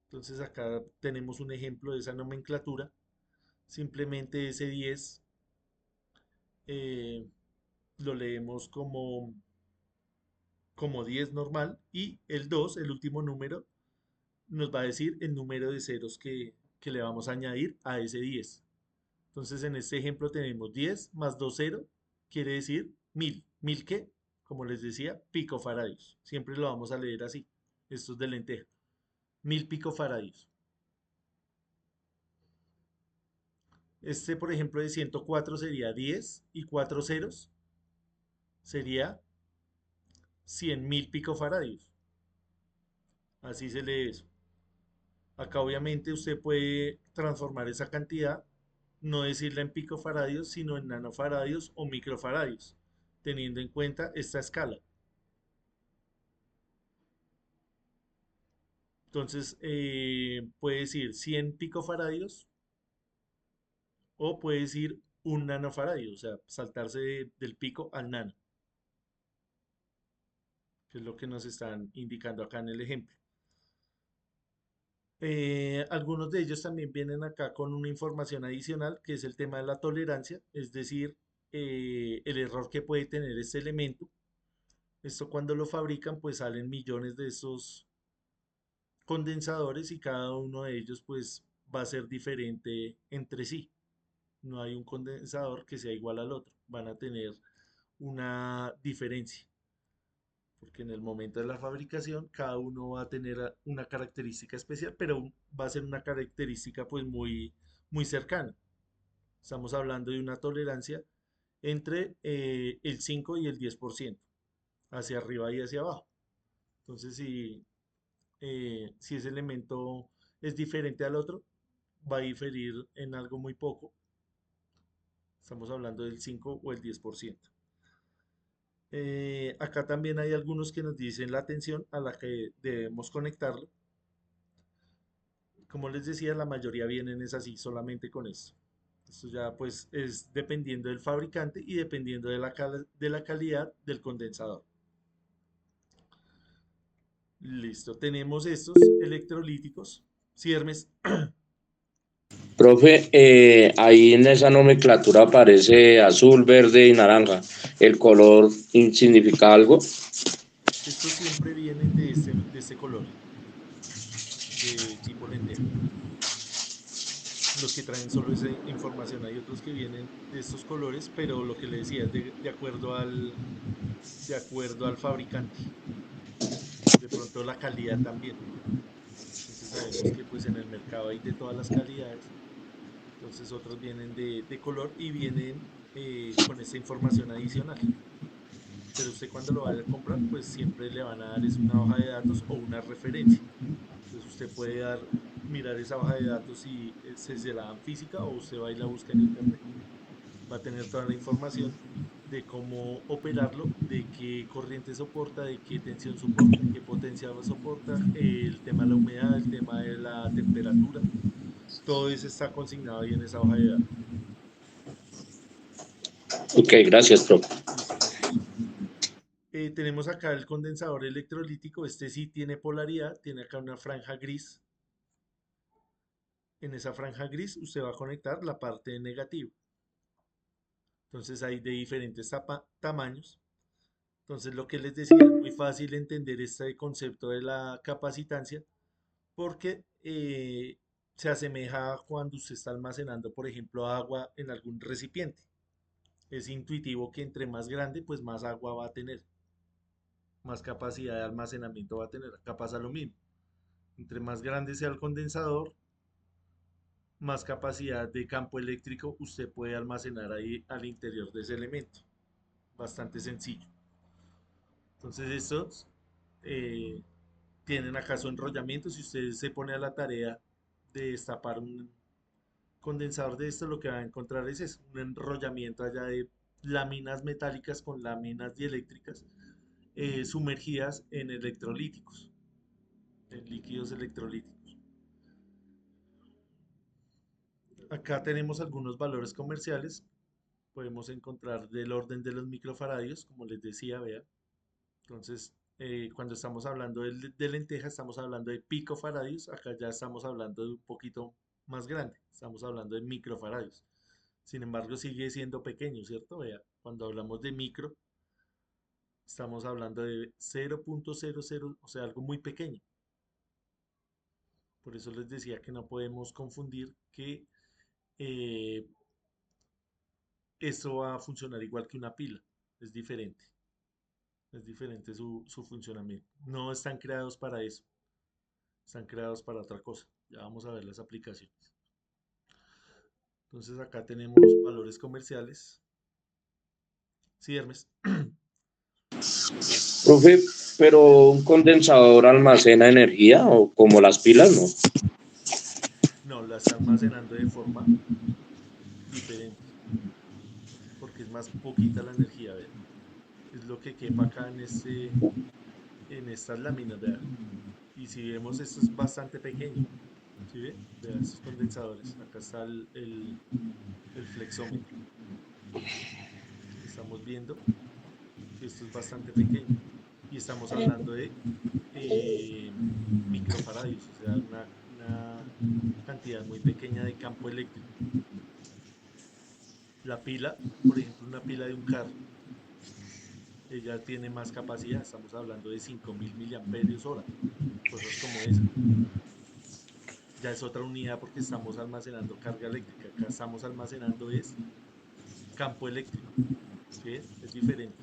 Entonces acá tenemos un ejemplo de esa nomenclatura. Simplemente ese 10 eh, lo leemos como 10 normal y el 2, el último número, nos va a decir el número de ceros que le vamos a añadir a ese 10. Entonces en este ejemplo tenemos 10 más 2 0, quiere decir 1000. ¿1000 qué? Como les decía, picofaradios. Siempre lo vamos a leer así. Esto es de lenteja. 1000 picofaradios. Este, por ejemplo, de 104 sería 10 y 4 ceros. Sería 100.000 picofaradios. Así se lee eso. Acá obviamente usted puede transformar esa cantidad, no decirla en picofaradios, sino en nanofaradios o microfaradios, teniendo en cuenta esta escala. Entonces, puede decir 100 picofaradios o puede decir un nanofaradio, o sea, saltarse del pico al nano, que es lo que nos están indicando acá en el ejemplo. Algunos de ellos también vienen acá con una información adicional, que es el tema de la tolerancia, es decir, el error que puede tener este elemento. Esto cuando lo fabrican, pues salen millones de estos condensadores y cada uno de ellos pues va a ser diferente entre sí. No hay un condensador que sea igual al otro, van a tener una diferencia, porque en el momento de la fabricación cada uno va a tener una característica especial, pero va a ser una característica pues muy cercana. Estamos hablando de una tolerancia entre el 5 y el 10%, hacia arriba y hacia abajo. Entonces, si ese elemento es diferente al otro, va a diferir en algo muy poco. Estamos hablando del 5 o el 10%. Acá también hay algunos que nos dicen la tensión a la que debemos conectarlo. Como les decía, la mayoría vienen es así, solamente con esto. Esto ya pues es dependiendo del fabricante y dependiendo de la calidad del condensador. Listo, tenemos estos electrolíticos. Sí, Hermes. Profe, ahí en esa nomenclatura aparece azul, verde y naranja. ¿El color significa algo? Estos siempre vienen de este color, de tipo lenteja. Los que traen solo esa información. Hay otros que vienen de estos colores, pero lo que le decía es de acuerdo al fabricante. De pronto la calidad también. Entonces sabemos que pues en el mercado hay de todas las calidades. Entonces otros vienen de color y vienen con esta información adicional. Pero usted cuando lo vaya a comprar, pues siempre le van a dar es una hoja de datos o una referencia. Entonces usted puede mirar esa hoja de datos y se la dan física o usted va y la busca en internet. Va a tener toda la información de cómo operarlo, de qué corriente soporta, de qué tensión soporta, qué potencia soporta, el tema de la humedad, el tema de la temperatura. Todo eso está consignado ahí en esa hoja de datos. Ok, gracias, profe. Listo, con gusto. Tenemos acá el condensador electrolítico. Este sí tiene polaridad, tiene acá una franja gris. En esa franja gris usted va a conectar la parte negativa. Entonces hay de diferentes tamaños. Entonces lo que les decía, es muy fácil entender este concepto de la capacitancia porque se asemeja a cuando usted está almacenando, por ejemplo, agua en algún recipiente. Es intuitivo que entre más grande, pues más agua va a tener, más capacidad de almacenamiento va a tener. Acá pasa lo mismo. Entre más grande sea el condensador, más capacidad de campo eléctrico usted puede almacenar ahí al interior de ese elemento. Bastante sencillo. Entonces estos eh, tienen acá su enrollamiento. Si usted se pone a la tarea de destapar un condensador de esto, lo que va a encontrar es eso, un enrollamiento allá de láminas metálicas con láminas dieléctricas sumergidas en electrolíticos, en líquidos electrolíticos. Acá tenemos algunos valores comerciales. Podemos encontrar del orden de los microfaradios, como les decía, vea. Entonces, cuando estamos hablando de lenteja, estamos hablando de picofaradios. Acá ya estamos hablando de un poquito más grande. Estamos hablando de microfaradios. Sin embargo, sigue siendo pequeño, ¿cierto? Vea, cuando hablamos de micro, estamos hablando de 0.00, o sea, algo muy pequeño. Por eso les decía que no podemos confundir que eh, esto va a funcionar igual que una pila. Es diferente. Es diferente su funcionamiento. No están creados para eso. Están creados para otra cosa. Ya vamos a ver las aplicaciones. Entonces acá tenemos valores comerciales. Sí, Hermes. Profe, pero un condensador almacena energía o como las pilas, ¿no? No, la está almacenando de forma diferente. Porque es más poquita la energía, vea. Es lo que quepa acá en estas láminas, vea. Y si vemos, esto es bastante pequeño. ¿Sí ve? Vea estos condensadores. Acá está el flexómetro. Estamos viendo que esto es bastante pequeño. Y estamos hablando de eh, microfaradios, o sea, una cantidad muy pequeña de campo eléctrico. La pila, por ejemplo, una pila de un carro, ella tiene más capacidad, estamos hablando de 5000 miliamperios hora, cosas como esa. Ya es otra unidad porque estamos almacenando carga eléctrica, acá estamos almacenando es campo eléctrico, ¿sí? Es diferente,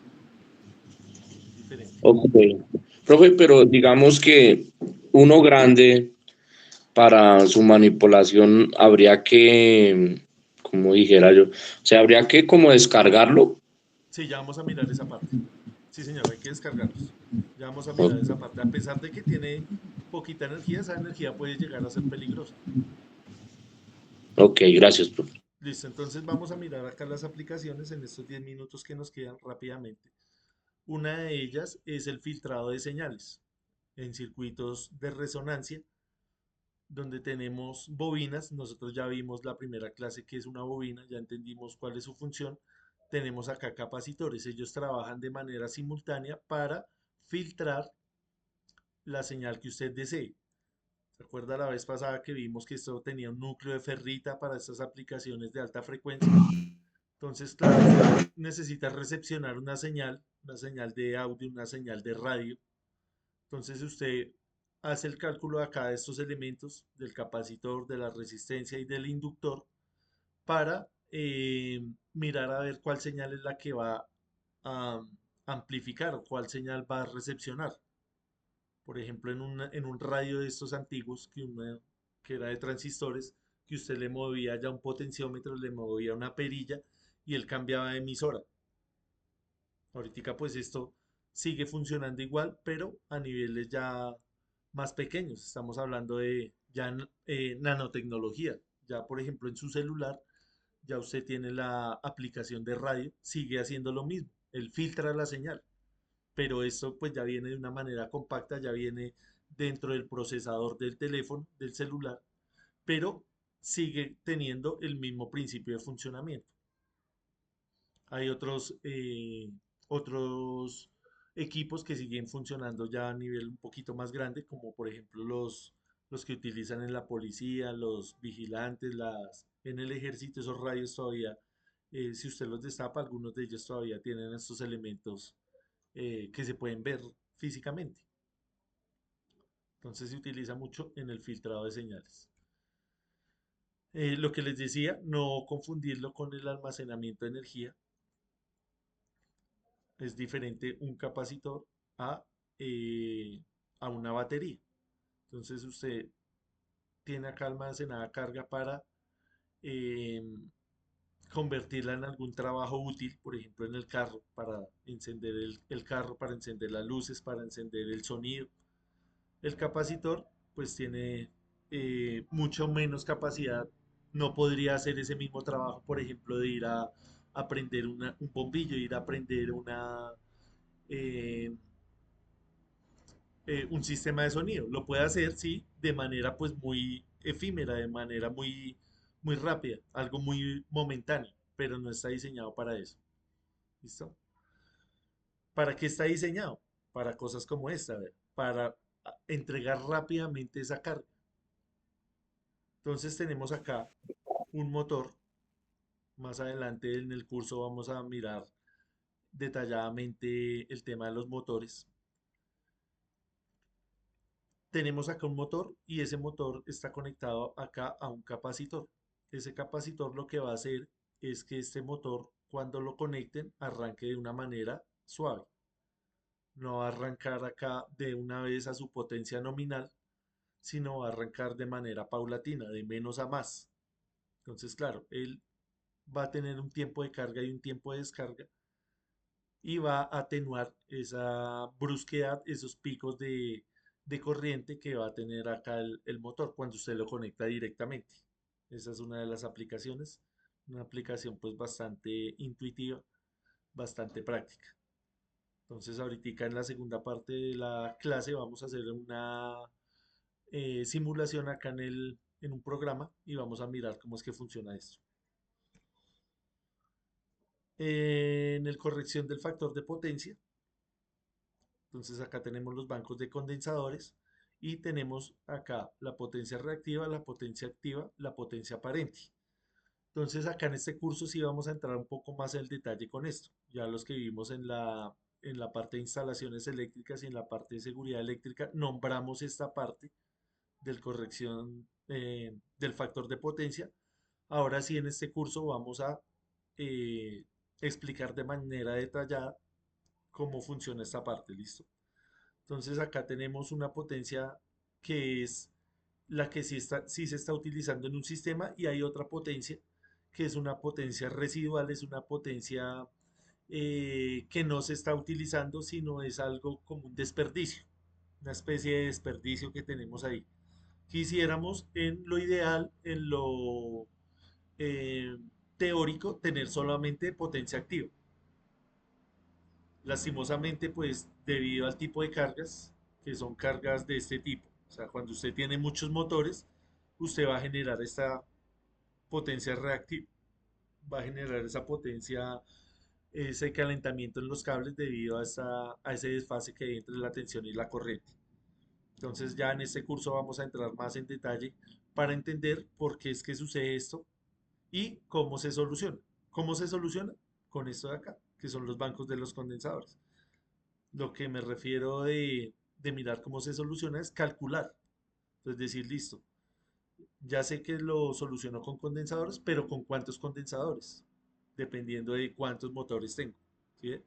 es diferente. Ok. Profe, pero digamos que uno grande para su manipulación habría que, como dijera yo, o sea, habría que como descargarlo. Sí, ya vamos a mirar esa parte. Sí, señor, hay que descargarlos. Ya vamos a O- mirar esa parte. A pesar de que tiene poquita energía, esa energía puede llegar a ser peligrosa. Ok, gracias, profe. Listo, entonces vamos a mirar acá las aplicaciones en estos 10 minutos que nos quedan rápidamente. Una de ellas es el filtrado de señales en circuitos de resonancia, donde tenemos bobinas. Nosotros ya vimos la primera clase que es una bobina, ya entendimos cuál es su función. Tenemos acá capacitores, ellos trabajan de manera simultánea para filtrar la señal que usted desee. ¿Se acuerda la vez pasada que vimos que esto tenía un núcleo de ferrita para estas aplicaciones de alta frecuencia? Entonces, claro, usted necesita recepcionar una señal de audio, una señal de radio. Entonces, usted hace el cálculo acá de estos elementos, del capacitor, de la resistencia y del inductor, para mirar a ver cuál señal es la que va a amplificar o cuál señal va a recepcionar. Por ejemplo, en un radio de estos antiguos que era de transistores, que usted le movía ya un potenciómetro, le movía una perilla y él cambiaba de emisora. Ahorita pues esto sigue funcionando igual, pero a niveles ya más pequeños. Estamos hablando de ya nanotecnología. Ya por ejemplo en su celular ya usted tiene la aplicación de radio, sigue haciendo lo mismo. Él filtra la señal, pero esto pues ya viene de una manera compacta, ya viene dentro del procesador del teléfono, del celular, pero sigue teniendo el mismo principio de funcionamiento. Hay otros equipos que siguen funcionando ya a nivel un poquito más grande, como por ejemplo los que utilizan en la policía, los vigilantes, en el ejército, esos radios todavía Si usted los destapa, algunos de ellos todavía tienen estos elementos que se pueden ver físicamente. Entonces se utiliza mucho en el filtrado de señales. Lo que les decía, no confundirlo con el almacenamiento de energía. Es diferente un capacitor a, eh, a una batería. Entonces usted tiene acá almacenada carga para eh, convertirla en algún trabajo útil, por ejemplo en el carro, para encender el carro, para encender las luces, para encender el sonido. El capacitor pues tiene mucho menos capacidad, no podría hacer ese mismo trabajo, por ejemplo, de ir a prender un bombillo, ir a prender eh, un sistema de sonido. Lo puede hacer, sí, de manera pues muy efímera, de manera muy rápida, algo muy momentáneo, pero no está diseñado para eso. ¿Listo? ¿Para qué está diseñado? Para cosas como esta, ¿ver? Para entregar rápidamente esa carga. Entonces tenemos acá un motor. Más adelante en el curso vamos a mirar detalladamente el tema de los motores. Tenemos acá un motor y ese motor está conectado acá a un capacitor. Ese capacitor lo que va a hacer es que este motor, cuando lo conecten, arranque de una manera suave. No va a arrancar acá de una vez a su potencia nominal, sino va a arrancar de manera paulatina, de menos a más. Entonces, claro, él va a tener un tiempo de carga y un tiempo de descarga y va a atenuar esa brusquedad, esos picos de corriente que va a tener acá el motor cuando usted lo conecta directamente. Esa es una de las aplicaciones, una aplicación pues bastante intuitiva, bastante práctica. Entonces ahorita en la segunda parte de la clase vamos a hacer una simulación acá en un programa y vamos a mirar cómo es que funciona esto. En el corrección del factor de potencia, entonces acá tenemos los bancos de condensadores y tenemos acá la potencia reactiva, la potencia activa, la potencia aparente. Entonces acá en este curso sí vamos a entrar un poco más en el detalle con esto. Ya los que vivimos en la parte de instalaciones eléctricas y en la parte de seguridad eléctrica, nombramos esta parte del corrección del factor de potencia. Ahora sí en este curso vamos a eh, explicar de manera detallada cómo funciona esta parte, ¿listo? Entonces acá tenemos una potencia que es la que sí se está utilizando en un sistema y hay otra potencia que es una potencia residual, es una potencia que no se está utilizando, sino es algo como un desperdicio, una especie de desperdicio que tenemos ahí. Quisiéramos en lo ideal, en lo eh, teórico, tener solamente potencia activa. Lastimosamente, pues debido al tipo de cargas, que son cargas de este tipo, o sea, cuando usted tiene muchos motores, usted va a generar esta potencia reactiva, va a generar esa potencia, ese calentamiento en los cables debido a ese desfase que hay entre la tensión y la corriente. Entonces ya en este curso vamos a entrar más en detalle para entender por qué es que sucede esto y cómo se soluciona. ¿Cómo se soluciona? Con esto de acá, que son los bancos de los condensadores. Lo que me refiero de mirar cómo se soluciona es calcular. Es decir, listo, ya sé que lo soluciono con condensadores, pero ¿con cuántos condensadores? Dependiendo de cuántos motores tengo. ¿Sí?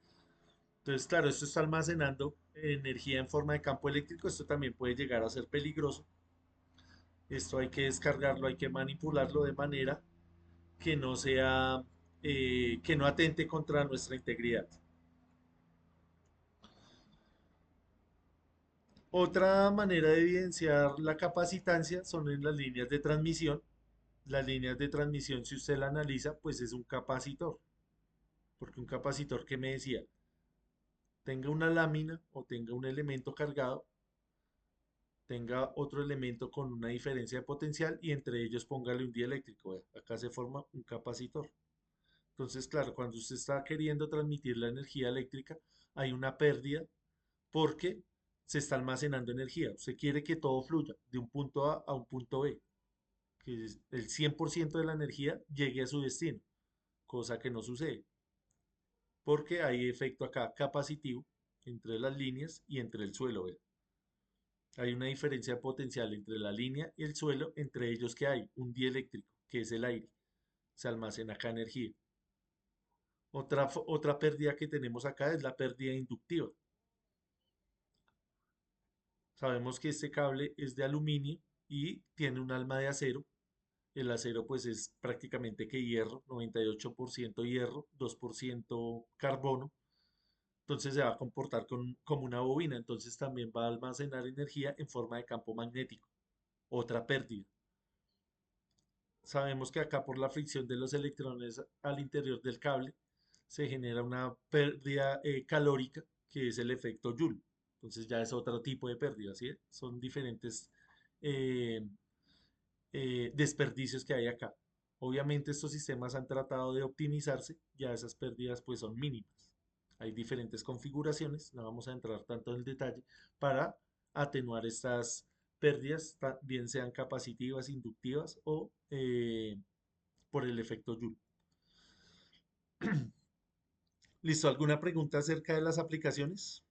Entonces, claro, esto está almacenando energía en forma de campo eléctrico. Esto también puede llegar a ser peligroso. Esto hay que descargarlo, hay que manipularlo de manera que no sea, que no atente contra nuestra integridad. Otra manera de evidenciar la capacitancia son en las líneas de transmisión. Las líneas de transmisión, si usted la analiza, pues es un capacitor. Porque un capacitor que me decía, tenga una lámina o tenga un elemento cargado, tenga otro elemento con una diferencia de potencial y entre ellos póngale un dieléctrico. Acá se forma un capacitor. Entonces, claro, cuando usted está queriendo transmitir la energía eléctrica, hay una pérdida porque se está almacenando energía. Usted quiere que todo fluya de un punto A un punto B, que el 100% de la energía llegue a su destino. cosa que no sucede, porque hay efecto acá capacitivo entre las líneas y entre el suelo. ¿Ve? Hay una diferencia potencial entre la línea y el suelo, entre ellos que hay un dieléctrico, que es el aire. Se almacena acá energía. Otra pérdida que tenemos acá es la pérdida inductiva. Sabemos que este cable es de aluminio y tiene un alma de acero. El acero pues es prácticamente que hierro, 98% hierro, 2% carbono. Entonces se va a comportar como una bobina. Entonces también va a almacenar energía en forma de campo magnético. Otra pérdida. Sabemos que acá por la fricción de los electrones al interior del cable se genera una pérdida calórica que es el efecto Joule. Entonces ya es otro tipo de pérdida, ¿sí? Son diferentes eh, desperdicios que hay acá. Obviamente estos sistemas han tratado de optimizarse, ya esas pérdidas pues son mínimas. Hay diferentes configuraciones, no vamos a entrar tanto en el detalle, para atenuar estas pérdidas, bien sean capacitivas, inductivas o por el efecto Joule. ¿Listo? ¿Alguna pregunta acerca de las aplicaciones?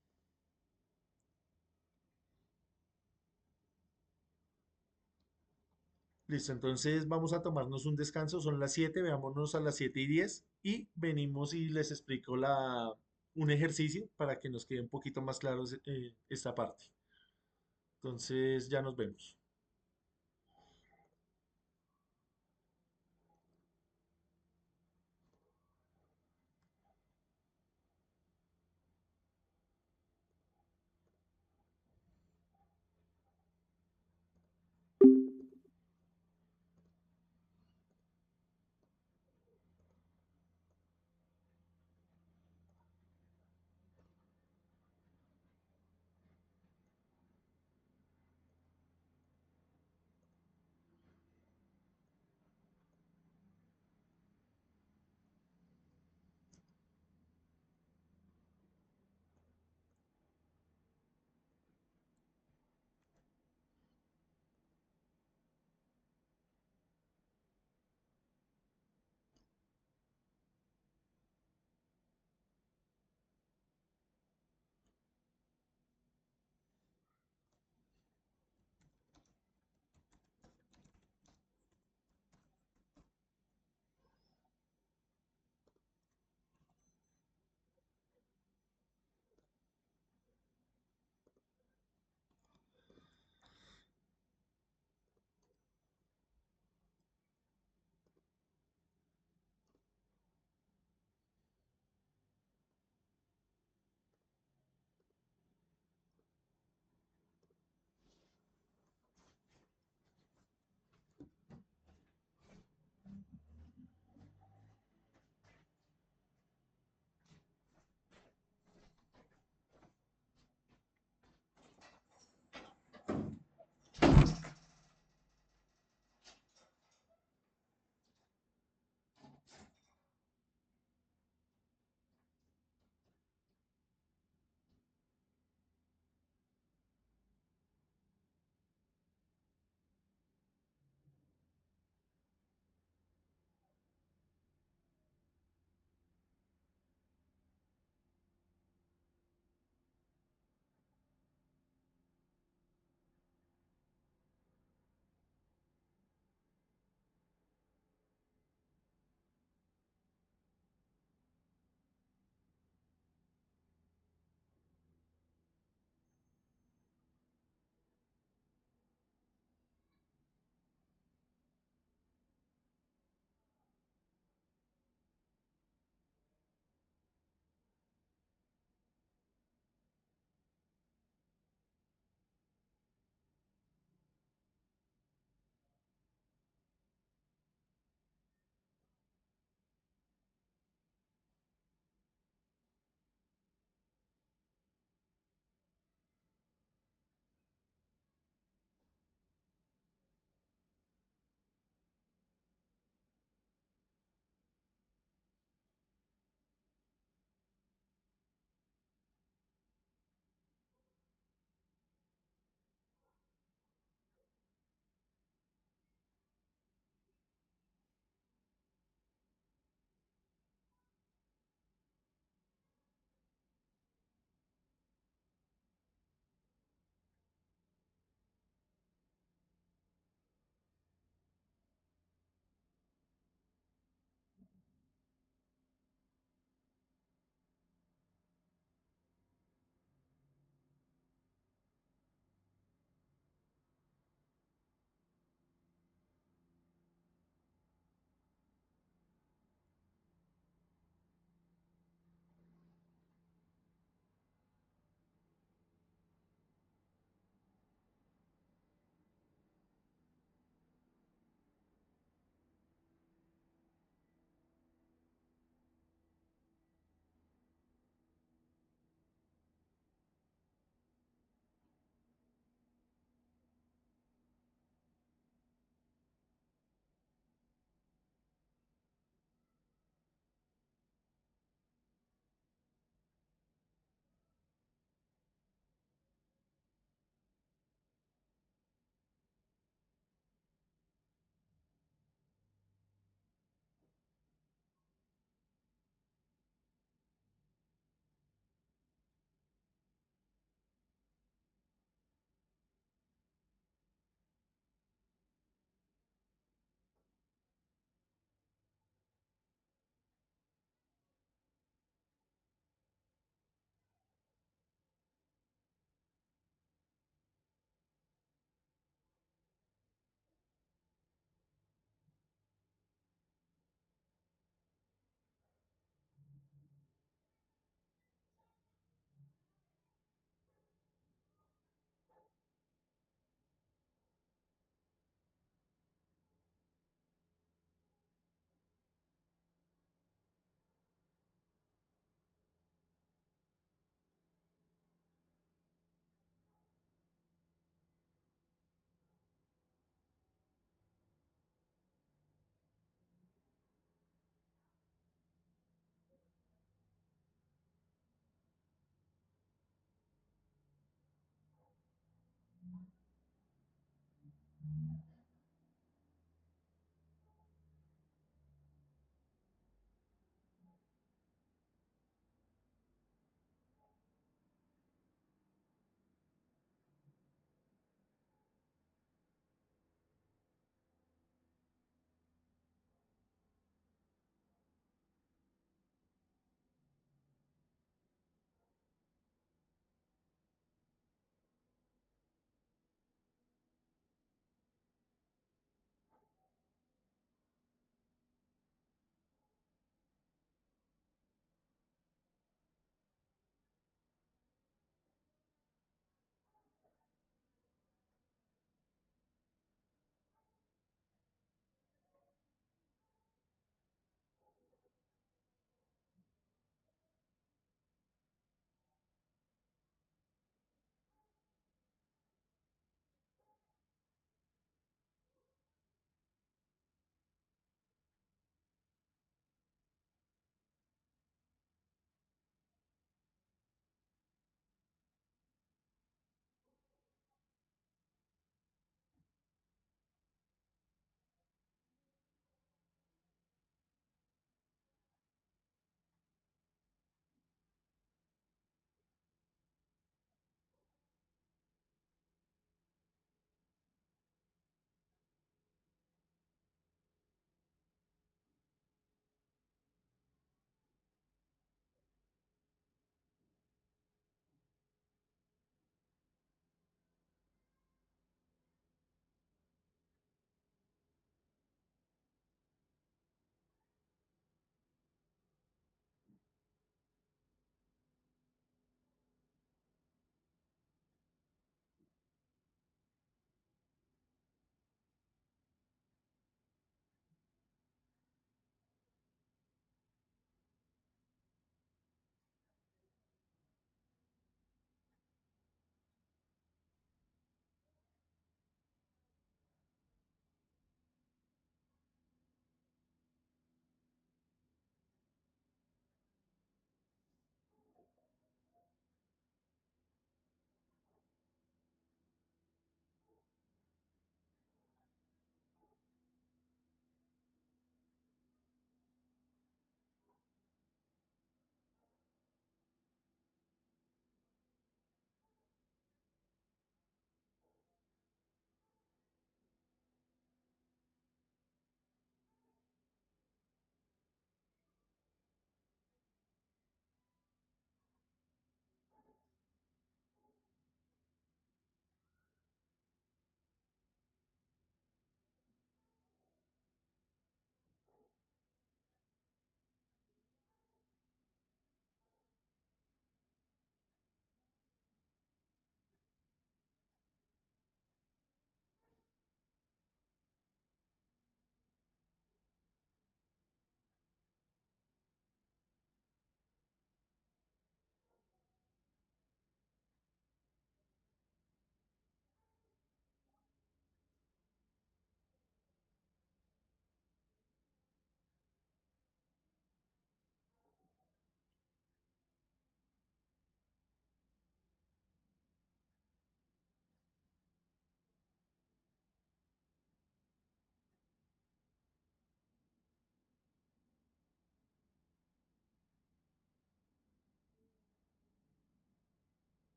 Listo, entonces vamos a tomarnos un descanso, son las 7, veámonos a las 7:10 y venimos y les explico un ejercicio para que nos quede un poquito más claro esta parte. Entonces ya nos vemos.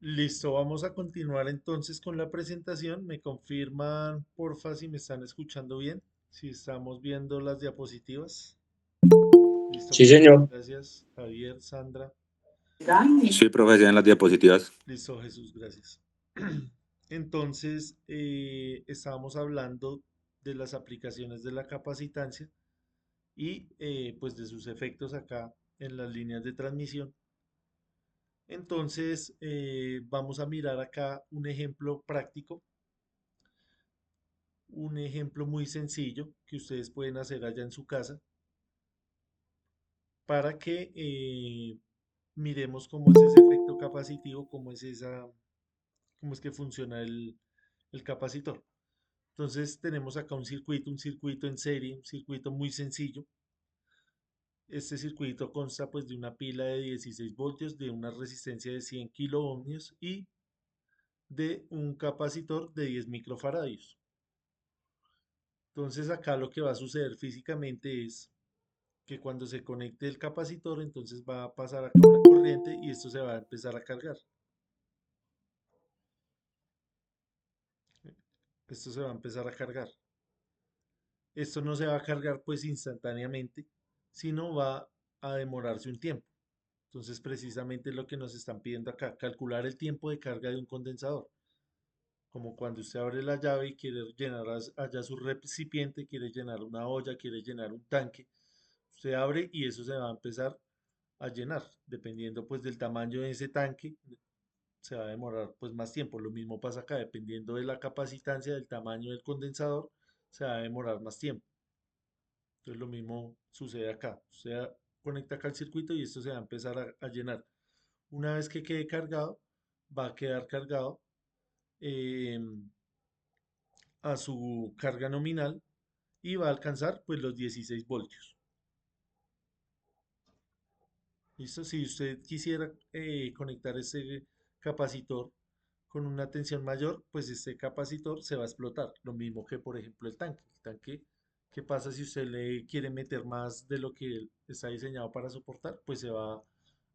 Listo, vamos a continuar entonces con la presentación. Me confirman, porfa, si me están escuchando bien, si estamos viendo las diapositivas. Listo, Sí, Jesús, señor. gracias. Javier, Sandra. Sí, profe, ya en las diapositivas. Listo, Jesús, gracias. Entonces, estábamos hablando de las aplicaciones de la capacitancia y pues de sus efectos acá en las líneas de transmisión. Entonces, vamos a mirar acá un ejemplo práctico, un ejemplo muy sencillo que ustedes pueden hacer allá en su casa para que miremos cómo es ese efecto capacitivo, cómo es que funciona el capacitor. Entonces tenemos acá un circuito en serie, un circuito muy sencillo. Este circuito consta pues de una pila de 16 voltios, de una resistencia de 100 kiloohmios y de un capacitor de 10 microfaradios. Entonces acá lo que va a suceder físicamente es que cuando se conecte el capacitor, entonces va a pasar acá una corriente y esto se va a empezar a cargar. Esto se va a empezar a cargar. Esto no se va a cargar pues instantáneamente, sino va a demorarse un tiempo. Entonces, precisamente lo que nos están pidiendo acá, calcular el tiempo de carga de un condensador. Como cuando usted abre la llave y quiere llenar allá su recipiente, quiere llenar una olla, quiere llenar un tanque. Usted abre y eso se va a empezar a llenar. Dependiendo pues del tamaño de ese tanque, se va a demorar pues más tiempo. Lo mismo pasa acá, dependiendo de la capacitancia, del tamaño del condensador, se va a demorar más tiempo. Entonces lo mismo sucede acá. Usted conecta acá el circuito y esto se va a empezar a llenar. Una vez que quede cargado, va a quedar cargado eh, a su carga nominal y va a alcanzar pues los 16 voltios. ¿Listo? Si usted quisiera conectar ese capacitor con una tensión mayor, pues este capacitor se va a explotar. Lo mismo que por ejemplo el tanque. El tanque, ¿qué pasa si usted le quiere meter más de lo que está diseñado para soportar? Pues se va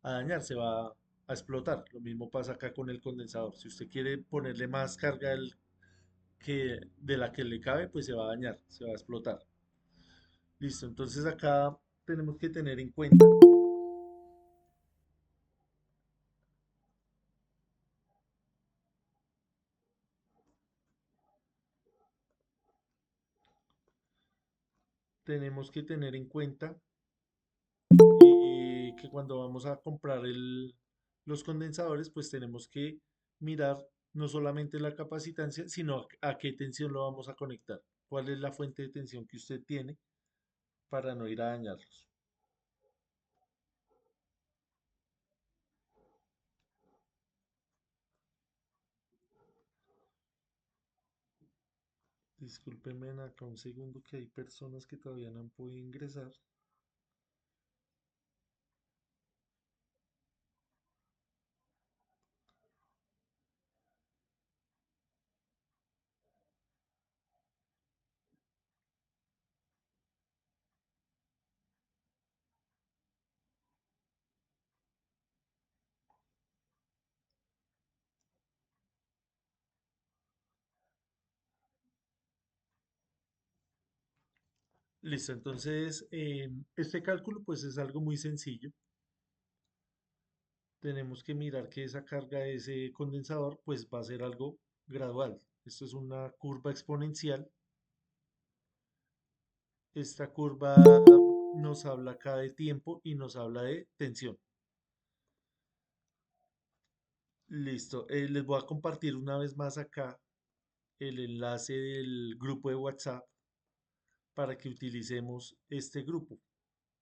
a dañar, se va a explotar. Lo mismo pasa acá con el condensador. Si usted quiere ponerle más carga de la que le cabe, pues se va a dañar, se va a explotar. Listo, entonces acá tenemos que tener en cuenta, tenemos que tener en cuenta que cuando vamos a comprar los condensadores, pues tenemos que mirar no solamente la capacitancia, sino a qué tensión lo vamos a conectar. ¿Cuál es la fuente de tensión que usted tiene para no ir a dañarlos? Discúlpenme acá un segundo que hay personas que todavía no han podido ingresar. Listo, entonces este cálculo pues es algo muy sencillo. Tenemos que mirar que esa carga de ese condensador pues va a ser algo gradual. Esto es una curva exponencial. Esta curva nos habla acá de tiempo y nos habla de tensión. Listo, les voy a compartir una vez más acá el enlace del grupo de WhatsApp para que utilicemos este grupo.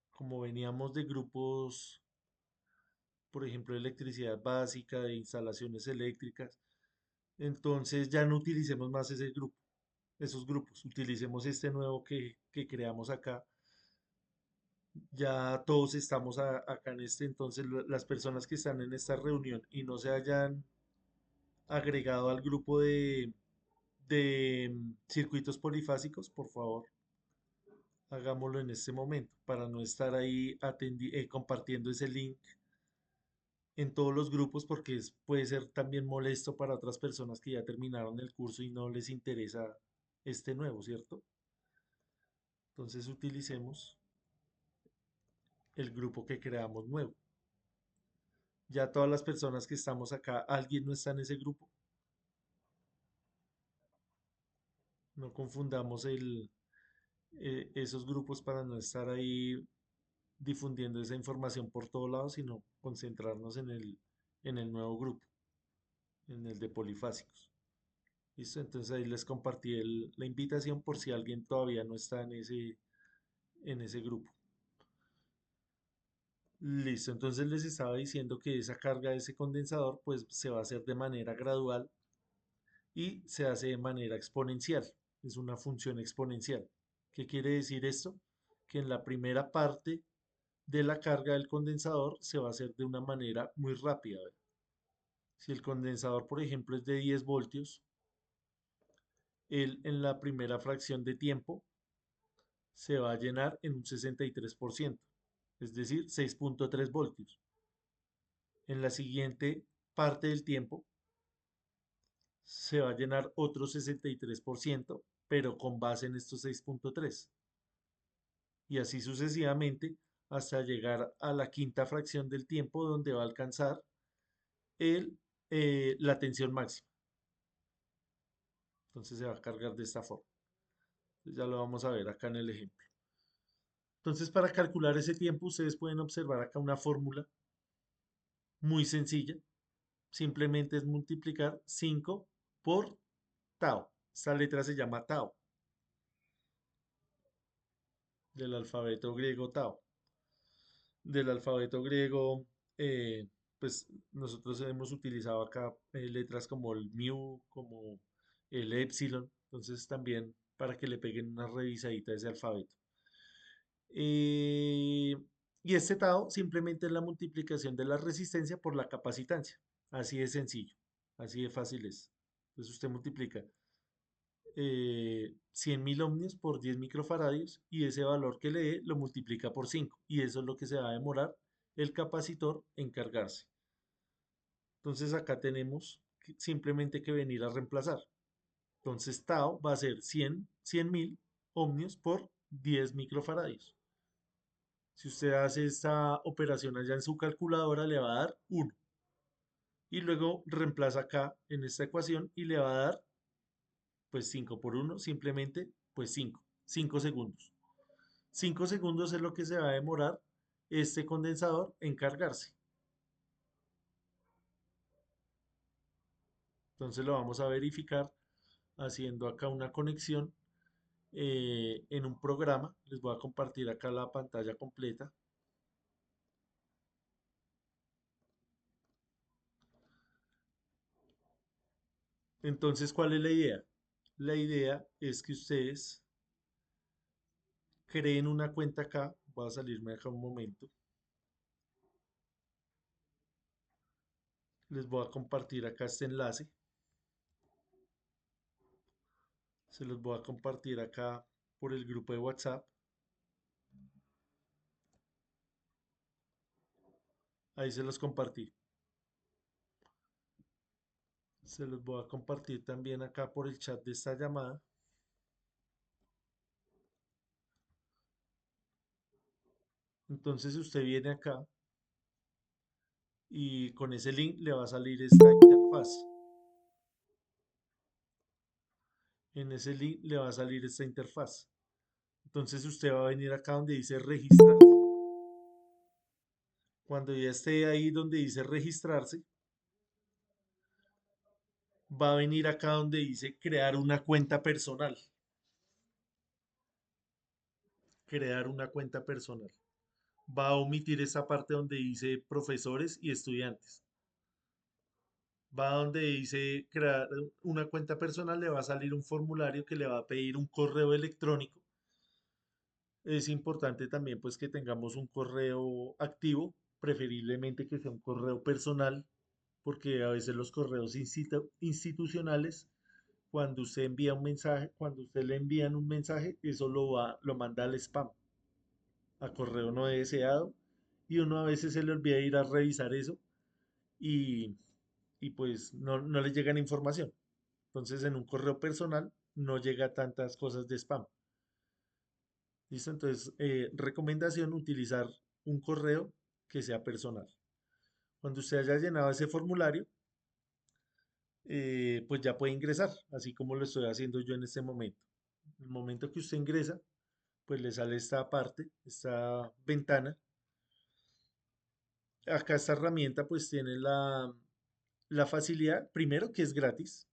Como veníamos de grupos, por ejemplo, de electricidad básica, de instalaciones eléctricas, entonces ya no utilicemos más ese grupo, esos grupos, utilicemos este nuevo que creamos acá. Ya todos estamos acá en este, entonces las personas que están en esta reunión y no se hayan agregado al grupo de circuitos polifásicos, por favor, hagámoslo en este momento para no estar ahí compartiendo ese link en todos los grupos porque puede ser también molesto para otras personas que ya terminaron el curso y no les interesa este nuevo, ¿cierto? Entonces utilicemos el grupo que creamos nuevo. Ya todas las personas que estamos acá, ¿alguien no está en ese grupo? No confundamos esos grupos para no estar ahí difundiendo esa información por todos lados, sino concentrarnos en el nuevo grupo, en el de polifásicos. ¿Listo? Entonces ahí les compartí la invitación por si alguien todavía no está en ese grupo. Listo, entonces les estaba diciendo que esa carga de ese condensador pues se va a hacer de manera gradual y se hace de manera exponencial. Es una función exponencial. ¿Qué quiere decir esto? Que en la primera parte de la carga del condensador se va a hacer de una manera muy rápida. ¿Ve? Si el condensador, por ejemplo, es de 10 voltios, él en la primera fracción de tiempo se va a llenar en un 63%, es decir, 6.3 voltios. En la siguiente parte del tiempo se va a llenar otro 63%, pero con base en estos 6.3. Y así sucesivamente hasta llegar a la quinta fracción del tiempo donde va a alcanzar la tensión máxima. Entonces se va a cargar de esta forma. Ya lo vamos a ver acá en el ejemplo. Entonces para calcular ese tiempo ustedes pueden observar acá una fórmula muy sencilla. Simplemente es multiplicar 5 por tau. Esta letra se llama tau, del alfabeto griego tau. Del alfabeto griego, pues nosotros hemos utilizado acá letras como el mu, como el epsilon. Entonces también para que le peguen una revisadita a ese alfabeto. Eh, y este tau simplemente es la multiplicación de la resistencia por la capacitancia. Así de sencillo, así de fácil es. Entonces usted multiplica 100.000 ohmios por 10 microfaradios y ese valor que le dé lo multiplica por 5 y eso es lo que se va a demorar el capacitor en cargarse. Entonces acá tenemos simplemente que venir a reemplazar. Entonces tau va a ser 100.000 ohmios por 10 microfaradios. Si usted hace esta operación allá en su calculadora le va a dar 1 y luego reemplaza acá en esta ecuación y le va a dar pues 5 por 1 simplemente pues 5 segundos. 5 segundos es lo que se va a demorar este condensador en cargarse. Entonces lo vamos a verificar haciendo acá una conexión en un programa. Les voy a compartir acá la pantalla completa. Entonces, ¿cuál es la idea? La idea es que ustedes creen una cuenta acá. Voy a salirme acá un momento. Les voy a compartir acá este enlace. Se los voy a compartir acá por el grupo de WhatsApp. Ahí se los compartí. Se los voy a compartir también acá por el chat de esta llamada. Entonces usted viene acá y con ese link le va a salir esta interfaz. En ese link le va a salir esta interfaz. Entonces usted va a venir acá donde dice registrarse. Cuando ya esté ahí donde dice registrarse, va a venir acá donde dice crear una cuenta personal. Crear una cuenta personal. Va a omitir esa parte donde dice profesores y estudiantes. Va donde dice crear una cuenta personal, le va a salir un formulario que le va a pedir un correo electrónico. Es importante también pues que tengamos un correo activo, preferiblemente que sea un correo personal, porque a veces los correos institucionales, cuando usted envía un mensaje, cuando usted le envían un mensaje, eso lo manda al spam, a correo no deseado, y uno a veces se le olvida ir a revisar eso y, y pues no le llegan información. Entonces en un correo personal no llega tantas cosas de spam. ¿Listo? Entonces, recomendación, utilizar un correo que sea personal. Cuando usted haya llenado ese formulario, pues ya puede ingresar, así como lo estoy haciendo yo en este momento. En el momento que usted ingresa, pues le sale esta parte, esta ventana. Acá esta herramienta pues tiene la facilidad, primero que es gratis.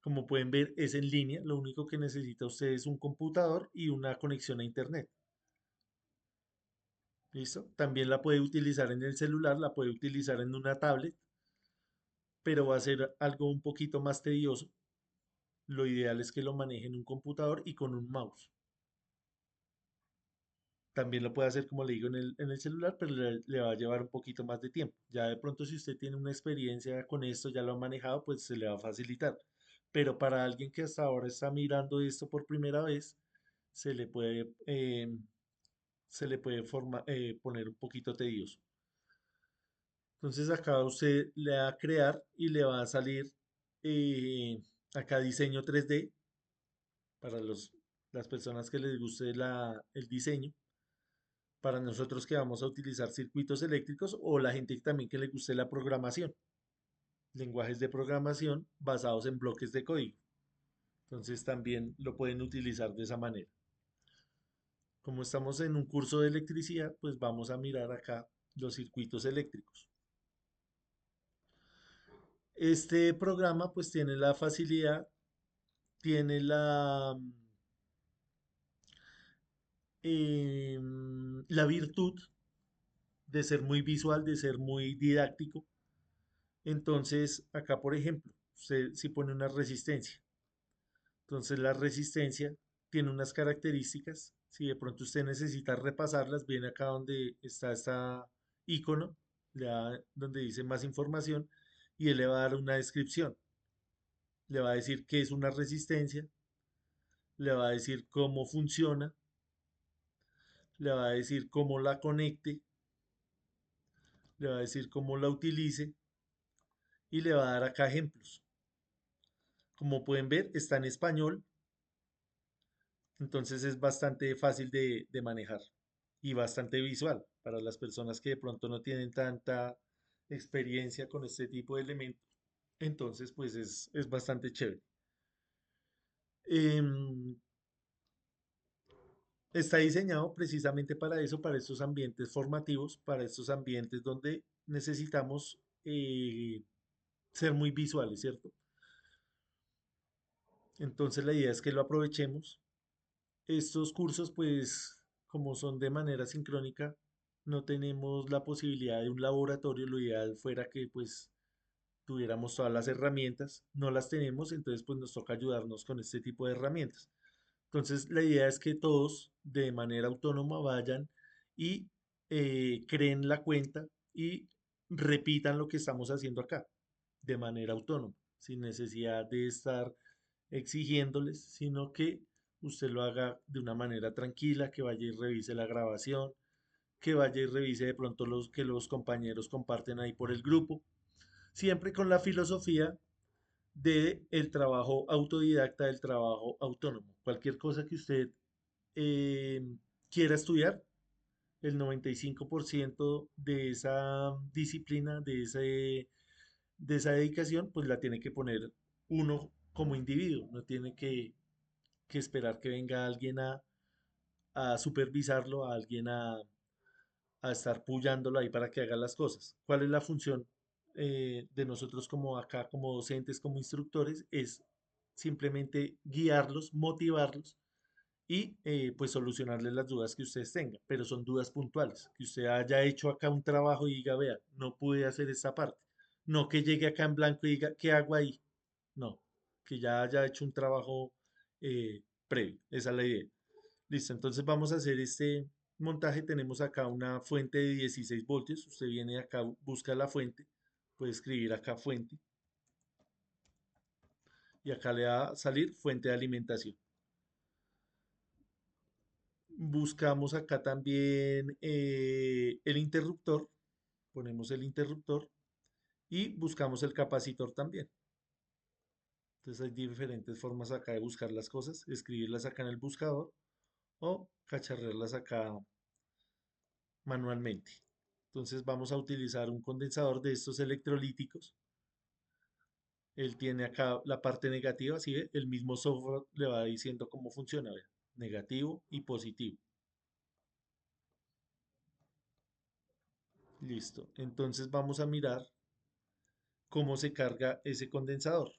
Como pueden ver, es en línea. Lo único que necesita usted es un computador y una conexión a internet. ¿Listo? También la puede utilizar en el celular, la puede utilizar en una tablet, pero va a ser algo un poquito más tedioso. Lo ideal es que lo maneje en un computador y con un mouse. También lo puede hacer, como le digo, en el celular, pero le va a llevar un poquito más de tiempo. Ya de pronto, si usted tiene una experiencia con esto, ya lo ha manejado, pues se le va a facilitar. Pero para alguien que hasta ahora está mirando esto por primera vez, se le puede, poner un poquito tedioso. Entonces acá usted le va a crear y le va a salir eh, acá diseño 3D para las personas que les guste el diseño. Para nosotros que vamos a utilizar circuitos eléctricos o la gente también que le guste la programación. Lenguajes de programación basados en bloques de código. Entonces también lo pueden utilizar de esa manera. Como estamos en un curso de electricidad, pues vamos a mirar acá los circuitos eléctricos. Este programa pues tiene la facilidad, tiene la virtud de ser muy visual, de ser muy didáctico. Entonces, acá, por ejemplo, usted si pone una resistencia. Entonces, la resistencia tiene unas características. Si de pronto usted necesita repasarlas, viene acá donde está esta icono, donde dice más información, y él le va a dar una descripción. Le va a decir qué es una resistencia, le va a decir cómo funciona, le va a decir cómo la conecte, le va a decir cómo la utilice y le va a dar acá ejemplos. Como pueden ver, está en español, entonces es bastante fácil de manejar y bastante visual para las personas que de pronto no tienen tanta experiencia con este tipo de elementos. Entonces, pues es bastante chévere. Em, Está diseñado precisamente para eso, para estos ambientes formativos, para estos ambientes donde necesitamos ser muy visuales, ¿cierto? Entonces la idea es que lo aprovechemos. Estos cursos, pues, como son de manera sincrónica, no tenemos la posibilidad de un laboratorio. Lo ideal fuera que, pues, tuviéramos todas las herramientas. No las tenemos, entonces, pues, nos toca ayudarnos con este tipo de herramientas. Entonces, la idea es que todos de manera autónoma vayan y creen la cuenta y repitan lo que estamos haciendo acá de manera autónoma, sin necesidad de estar exigiéndoles, sino que usted lo haga de una manera tranquila, que vaya y revise la grabación, que vaya y revise de pronto los que los compañeros comparten ahí por el grupo, siempre con la filosofía de el trabajo autodidacta, del trabajo autónomo. Cualquier cosa que usted eh, quiera estudiar, el 95% de esa disciplina, de esa dedicación, pues la tiene que poner uno como individuo, no tiene que esperar que venga alguien a supervisarlo, a alguien a estar pullándolo ahí para que haga las cosas. ¿Cuál es la función de nosotros como acá, como docentes, como instructores? Es simplemente guiarlos, motivarlos y pues solucionarles las dudas que ustedes tengan, pero son dudas puntuales, que usted haya hecho acá un trabajo y diga, vea, no pude hacer esta parte, no que llegue acá en blanco y diga, ¿qué hago ahí? No, que ya haya hecho un trabajo previo, esa es la idea. Listo, entonces vamos a hacer este montaje, tenemos acá una fuente de 16 voltios, usted viene acá, busca la fuente, puede escribir acá fuente, y acá le va a salir fuente de alimentación. Buscamos acá también el interruptor, ponemos el interruptor y buscamos el capacitor también. Entonces hay diferentes formas acá de buscar las cosas, escribirlas acá en el buscador o cacharrearlas acá manualmente. Entonces vamos a utilizar un condensador de estos electrolíticos. Él tiene acá la parte negativa, ¿sí ve? El mismo software le va diciendo cómo funciona, ¿ve? Negativo y positivo. Listo. Entonces vamos a mirar cómo se carga ese condensador.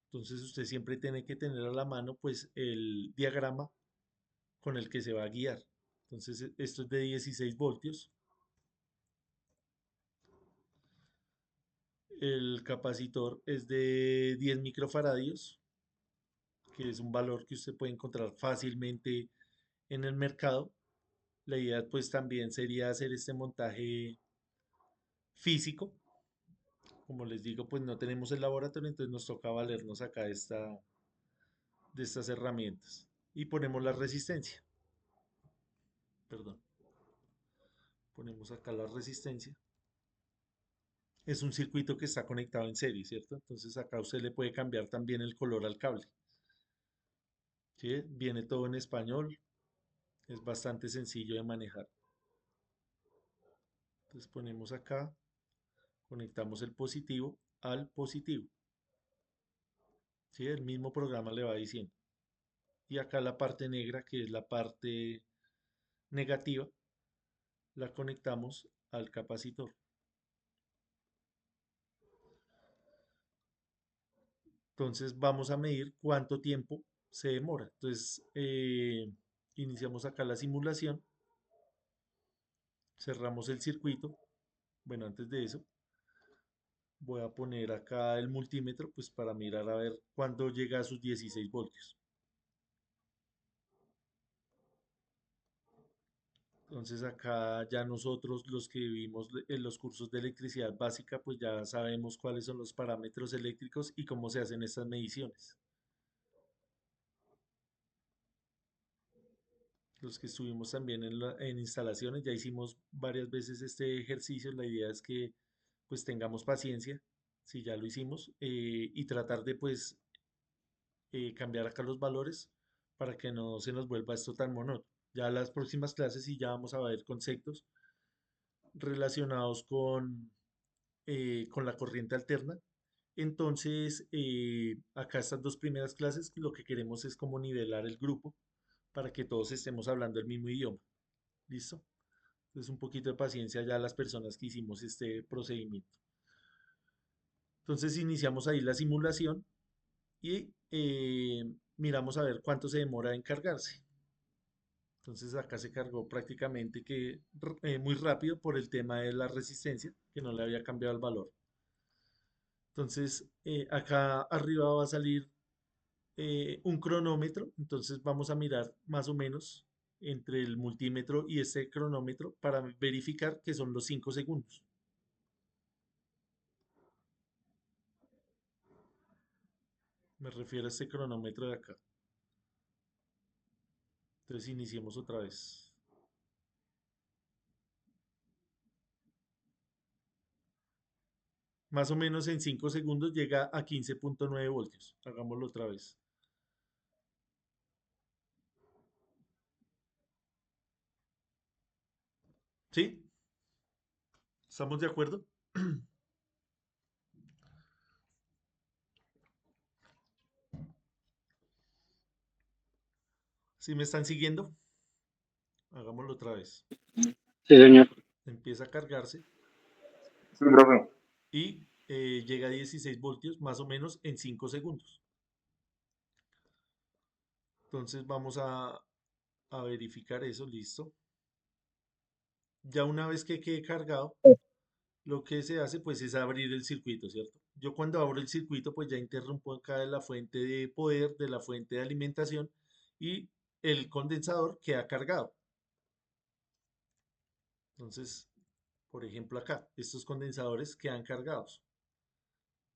Entonces usted siempre tiene que tener a la mano pues el diagrama con el que se va a guiar. Entonces esto es de 16 voltios. El capacitor es de 10 microfaradios, que es un valor que usted puede encontrar fácilmente en el mercado. La idea pues también sería hacer este montaje físico. Como les digo, pues no tenemos el laboratorio, entonces nos toca valernos acá de estas herramientas. Y ponemos la resistencia. Perdón. Ponemos acá la resistencia. Es un circuito que está conectado en serie, ¿cierto? Entonces acá usted le puede cambiar también el color al cable. ¿Sí? Viene todo en español. Es bastante sencillo de manejar. Entonces ponemos acá, conectamos el positivo al positivo. ¿Sí? El mismo programa le va diciendo. Y acá la parte negra, que es la parte negativa, la conectamos al capacitor. Entonces vamos a medir cuánto tiempo se demora. Entonces iniciamos acá la simulación, cerramos el circuito. Bueno, antes de eso voy a poner acá el multímetro pues para mirar a ver cuándo llega a sus 16 voltios. Entonces acá ya nosotros los que vimos en los cursos de electricidad básica pues ya sabemos cuáles son los parámetros eléctricos y cómo se hacen estas mediciones. Los que estuvimos también en instalaciones, ya hicimos varias veces este ejercicio, la idea es que pues tengamos paciencia, si ya lo hicimos, y tratar de pues cambiar acá los valores para que no se nos vuelva esto tan monótono. Ya las próximas clases sí ya vamos a ver conceptos relacionados con la corriente alterna. Entonces, acá estas dos primeras clases lo que queremos es como nivelar el grupo para que todos estemos hablando el mismo idioma. ¿Listo? Entonces, un poquito de paciencia ya a las personas que hicimos este procedimiento. Entonces, iniciamos ahí la simulación y miramos a ver cuánto se demora en cargarse. Entonces, acá se cargó prácticamente que muy rápido por el tema de la resistencia, que no le había cambiado el valor. Entonces, acá arriba va a salir un cronómetro. Entonces, vamos a mirar más o menos entre el multímetro y este cronómetro para verificar que son los 5 segundos. Me refiero a este cronómetro de acá. Entonces, iniciemos otra vez. Más o menos en 5 segundos llega a 15.9 voltios. Hagámoslo otra vez. ¿Sí? ¿Estamos de acuerdo? ¿Sí me están siguiendo? Hagámoslo otra vez. Sí, señor. Empieza a cargarse Sí, profe. y llega a 16 voltios más o menos en 5 segundos. Entonces vamos a verificar eso, listo. Ya una vez que quede cargado, lo que se hace pues es abrir el circuito, ¿cierto? Yo cuando abro el circuito pues ya interrumpo acá de la fuente de poder, de la fuente de alimentación y el condensador queda cargado. Entonces, por ejemplo acá, estos condensadores quedan cargados.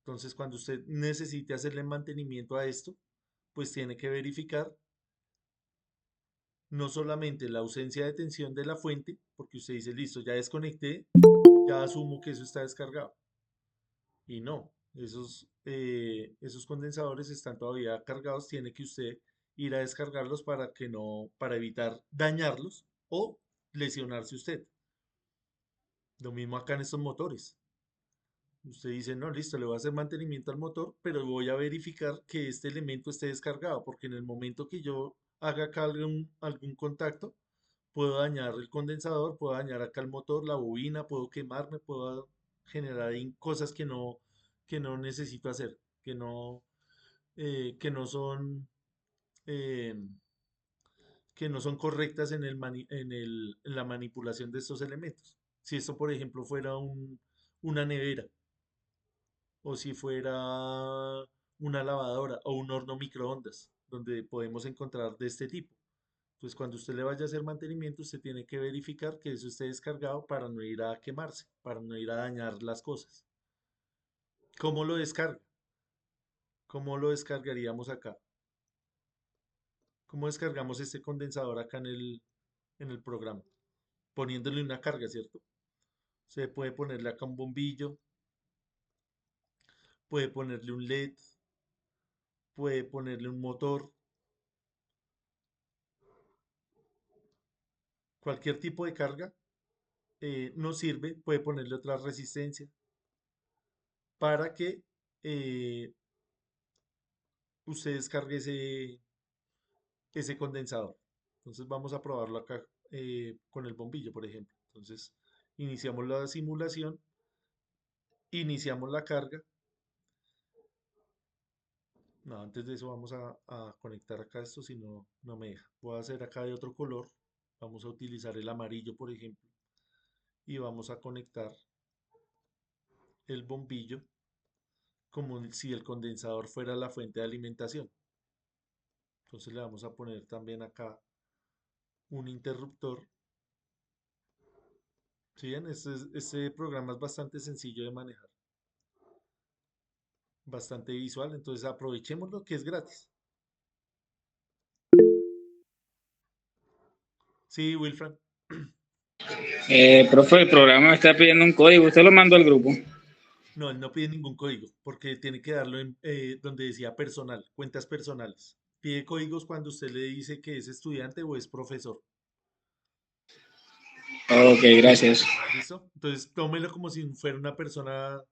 Entonces, cuando usted necesite hacerle mantenimiento a esto, pues tiene que verificar no solamente la ausencia de tensión de la fuente, porque usted dice, listo, ya desconecté, ya asumo que eso está descargado. Y no, esos condensadores están todavía cargados, tiene que usted ir a descargarlos para que no, para evitar dañarlos o lesionarse usted. Lo mismo acá en estos motores. Usted dice, no, listo, le voy a hacer mantenimiento al motor, pero voy a verificar que este elemento esté descargado, porque en el momento que yo haga acá algún contacto, puedo dañar el condensador, puedo dañar acá el motor, la bobina, puedo quemarme, puedo generar ahí cosas que no necesito hacer, que no son, eh, que no son correctas en en la manipulación de estos elementos. Si esto, por ejemplo, fuera una nevera, o si fuera una lavadora o un horno microondas, donde podemos encontrar de este tipo. Pues cuando usted le vaya a hacer mantenimiento, usted tiene que verificar que eso esté descargado para no ir a quemarse, para no ir a dañar las cosas. ¿Cómo lo descarga? ¿Cómo lo descargaríamos acá? ¿Cómo descargamos este condensador acá en el programa? Poniéndole una carga, ¿cierto? Se puede ponerle acá un bombillo, puede ponerle un LED, puede ponerle un motor, cualquier tipo de carga no sirve, puede ponerle otra resistencia para que eh, usted descargue ese condensador. Entonces vamos a probarlo acá con el bombillo, por ejemplo. Entonces iniciamos la simulación, iniciamos la carga. No, antes de eso vamos a conectar acá esto, si no, no me deja. Voy a hacer acá de otro color. Vamos a utilizar el amarillo, por ejemplo. Y vamos a conectar el bombillo como si el condensador fuera la fuente de alimentación. Entonces le vamos a poner también acá un interruptor. Si bien, este programa es bastante sencillo de manejar, bastante visual, entonces aprovechemos lo que es gratis. Sí, Wilfran. Profe, el programa me está pidiendo un código, usted lo mandó al grupo. No, él no pide ningún código, porque tiene que darlo en donde decía personal, cuentas personales. Pide códigos cuando usted le dice que es estudiante o es profesor. Ok, gracias. ¿Listo? Entonces tómelo como si fuera una persona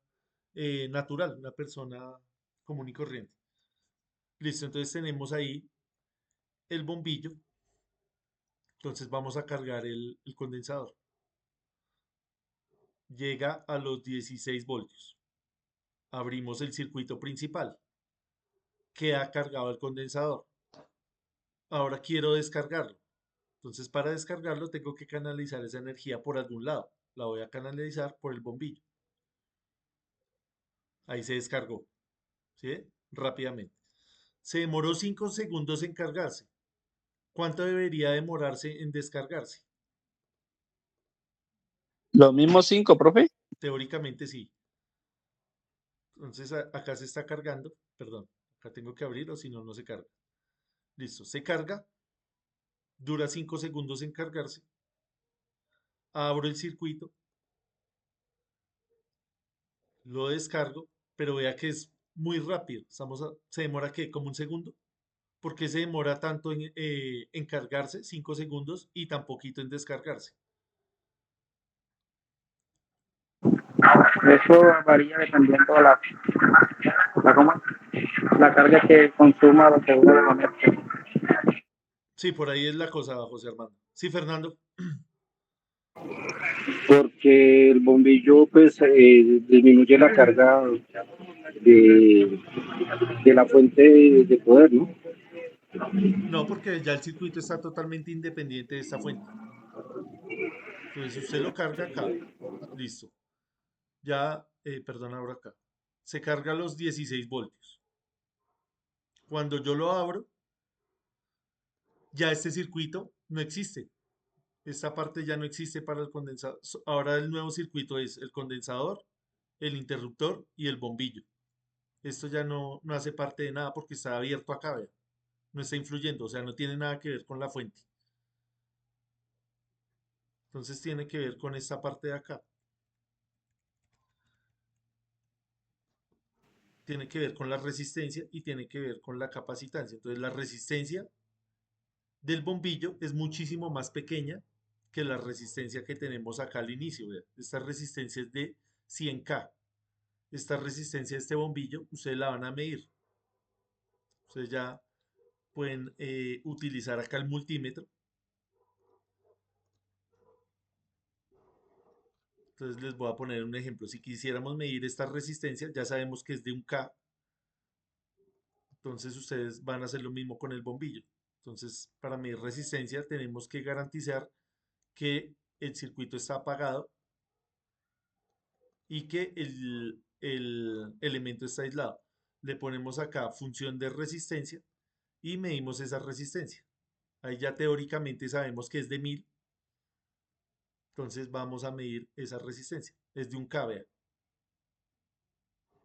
natural, una persona común y corriente. Listo, entonces tenemos ahí el bombillo. Entonces vamos a cargar el condensador. Llega a los 16 voltios. Abrimos el circuito principal. Queda cargado el condensador. Ahora quiero descargarlo. Entonces para descargarlo tengo que canalizar esa energía por algún lado. La voy a canalizar por el bombillo. Ahí se descargó. ¿Sí? Rápidamente. Se demoró 5 segundos en cargarse. ¿Cuánto debería demorarse en descargarse? Los mismos 5, profe. Teóricamente sí. Entonces acá se está cargando. Perdón, acá tengo que abrirlo, si no, no se carga. Listo, se carga. Dura 5 segundos en cargarse. Abro el circuito. Lo descargo. Pero vea que es muy rápido. Se demora que como un segundo. ¿Por qué se demora tanto en cargarse? 5 segundos y tan poquito en descargarse. Eso varía dependiendo de ¿cómo es? La carga que consuma lo que uno le conecte. Sí, por ahí es la cosa, José Armando. Sí, Fernando. Porque el bombillo pues disminuye la carga de, de la fuente de poder, ¿no? No, porque ya el circuito está totalmente independiente de esta fuente. Entonces usted lo carga acá. Listo. Ya, perdón, ahora acá. Se carga a los 16 voltios. Cuando yo lo abro, ya este circuito no existe. Esta parte ya no existe para el condensador. Ahora el nuevo circuito es el condensador, el interruptor y el bombillo. Esto ya no hace parte de nada porque está abierto acá, vea. No está influyendo, o sea, no tiene nada que ver con la fuente. Entonces tiene que ver con esta parte de acá. Tiene que ver con la resistencia y tiene que ver con la capacitancia. Entonces la resistencia del bombillo es muchísimo más pequeña que la resistencia que tenemos acá al inicio. Vea. Esta resistencia es de 100K. Esta resistencia de este bombillo, ustedes la van a medir. Ustedes ya pueden utilizar acá el multímetro. Entonces les voy a poner un ejemplo. Si quisiéramos medir esta resistencia, ya sabemos que es de un K. Entonces ustedes van a hacer lo mismo con el bombillo. Entonces, para medir resistencia tenemos que garantizar que el circuito está apagado y que el elemento está aislado. Le ponemos acá función de resistencia y medimos esa resistencia. Ahí ya teóricamente sabemos que es de 1000. Entonces vamos a medir esa resistencia. Es de un K, vea.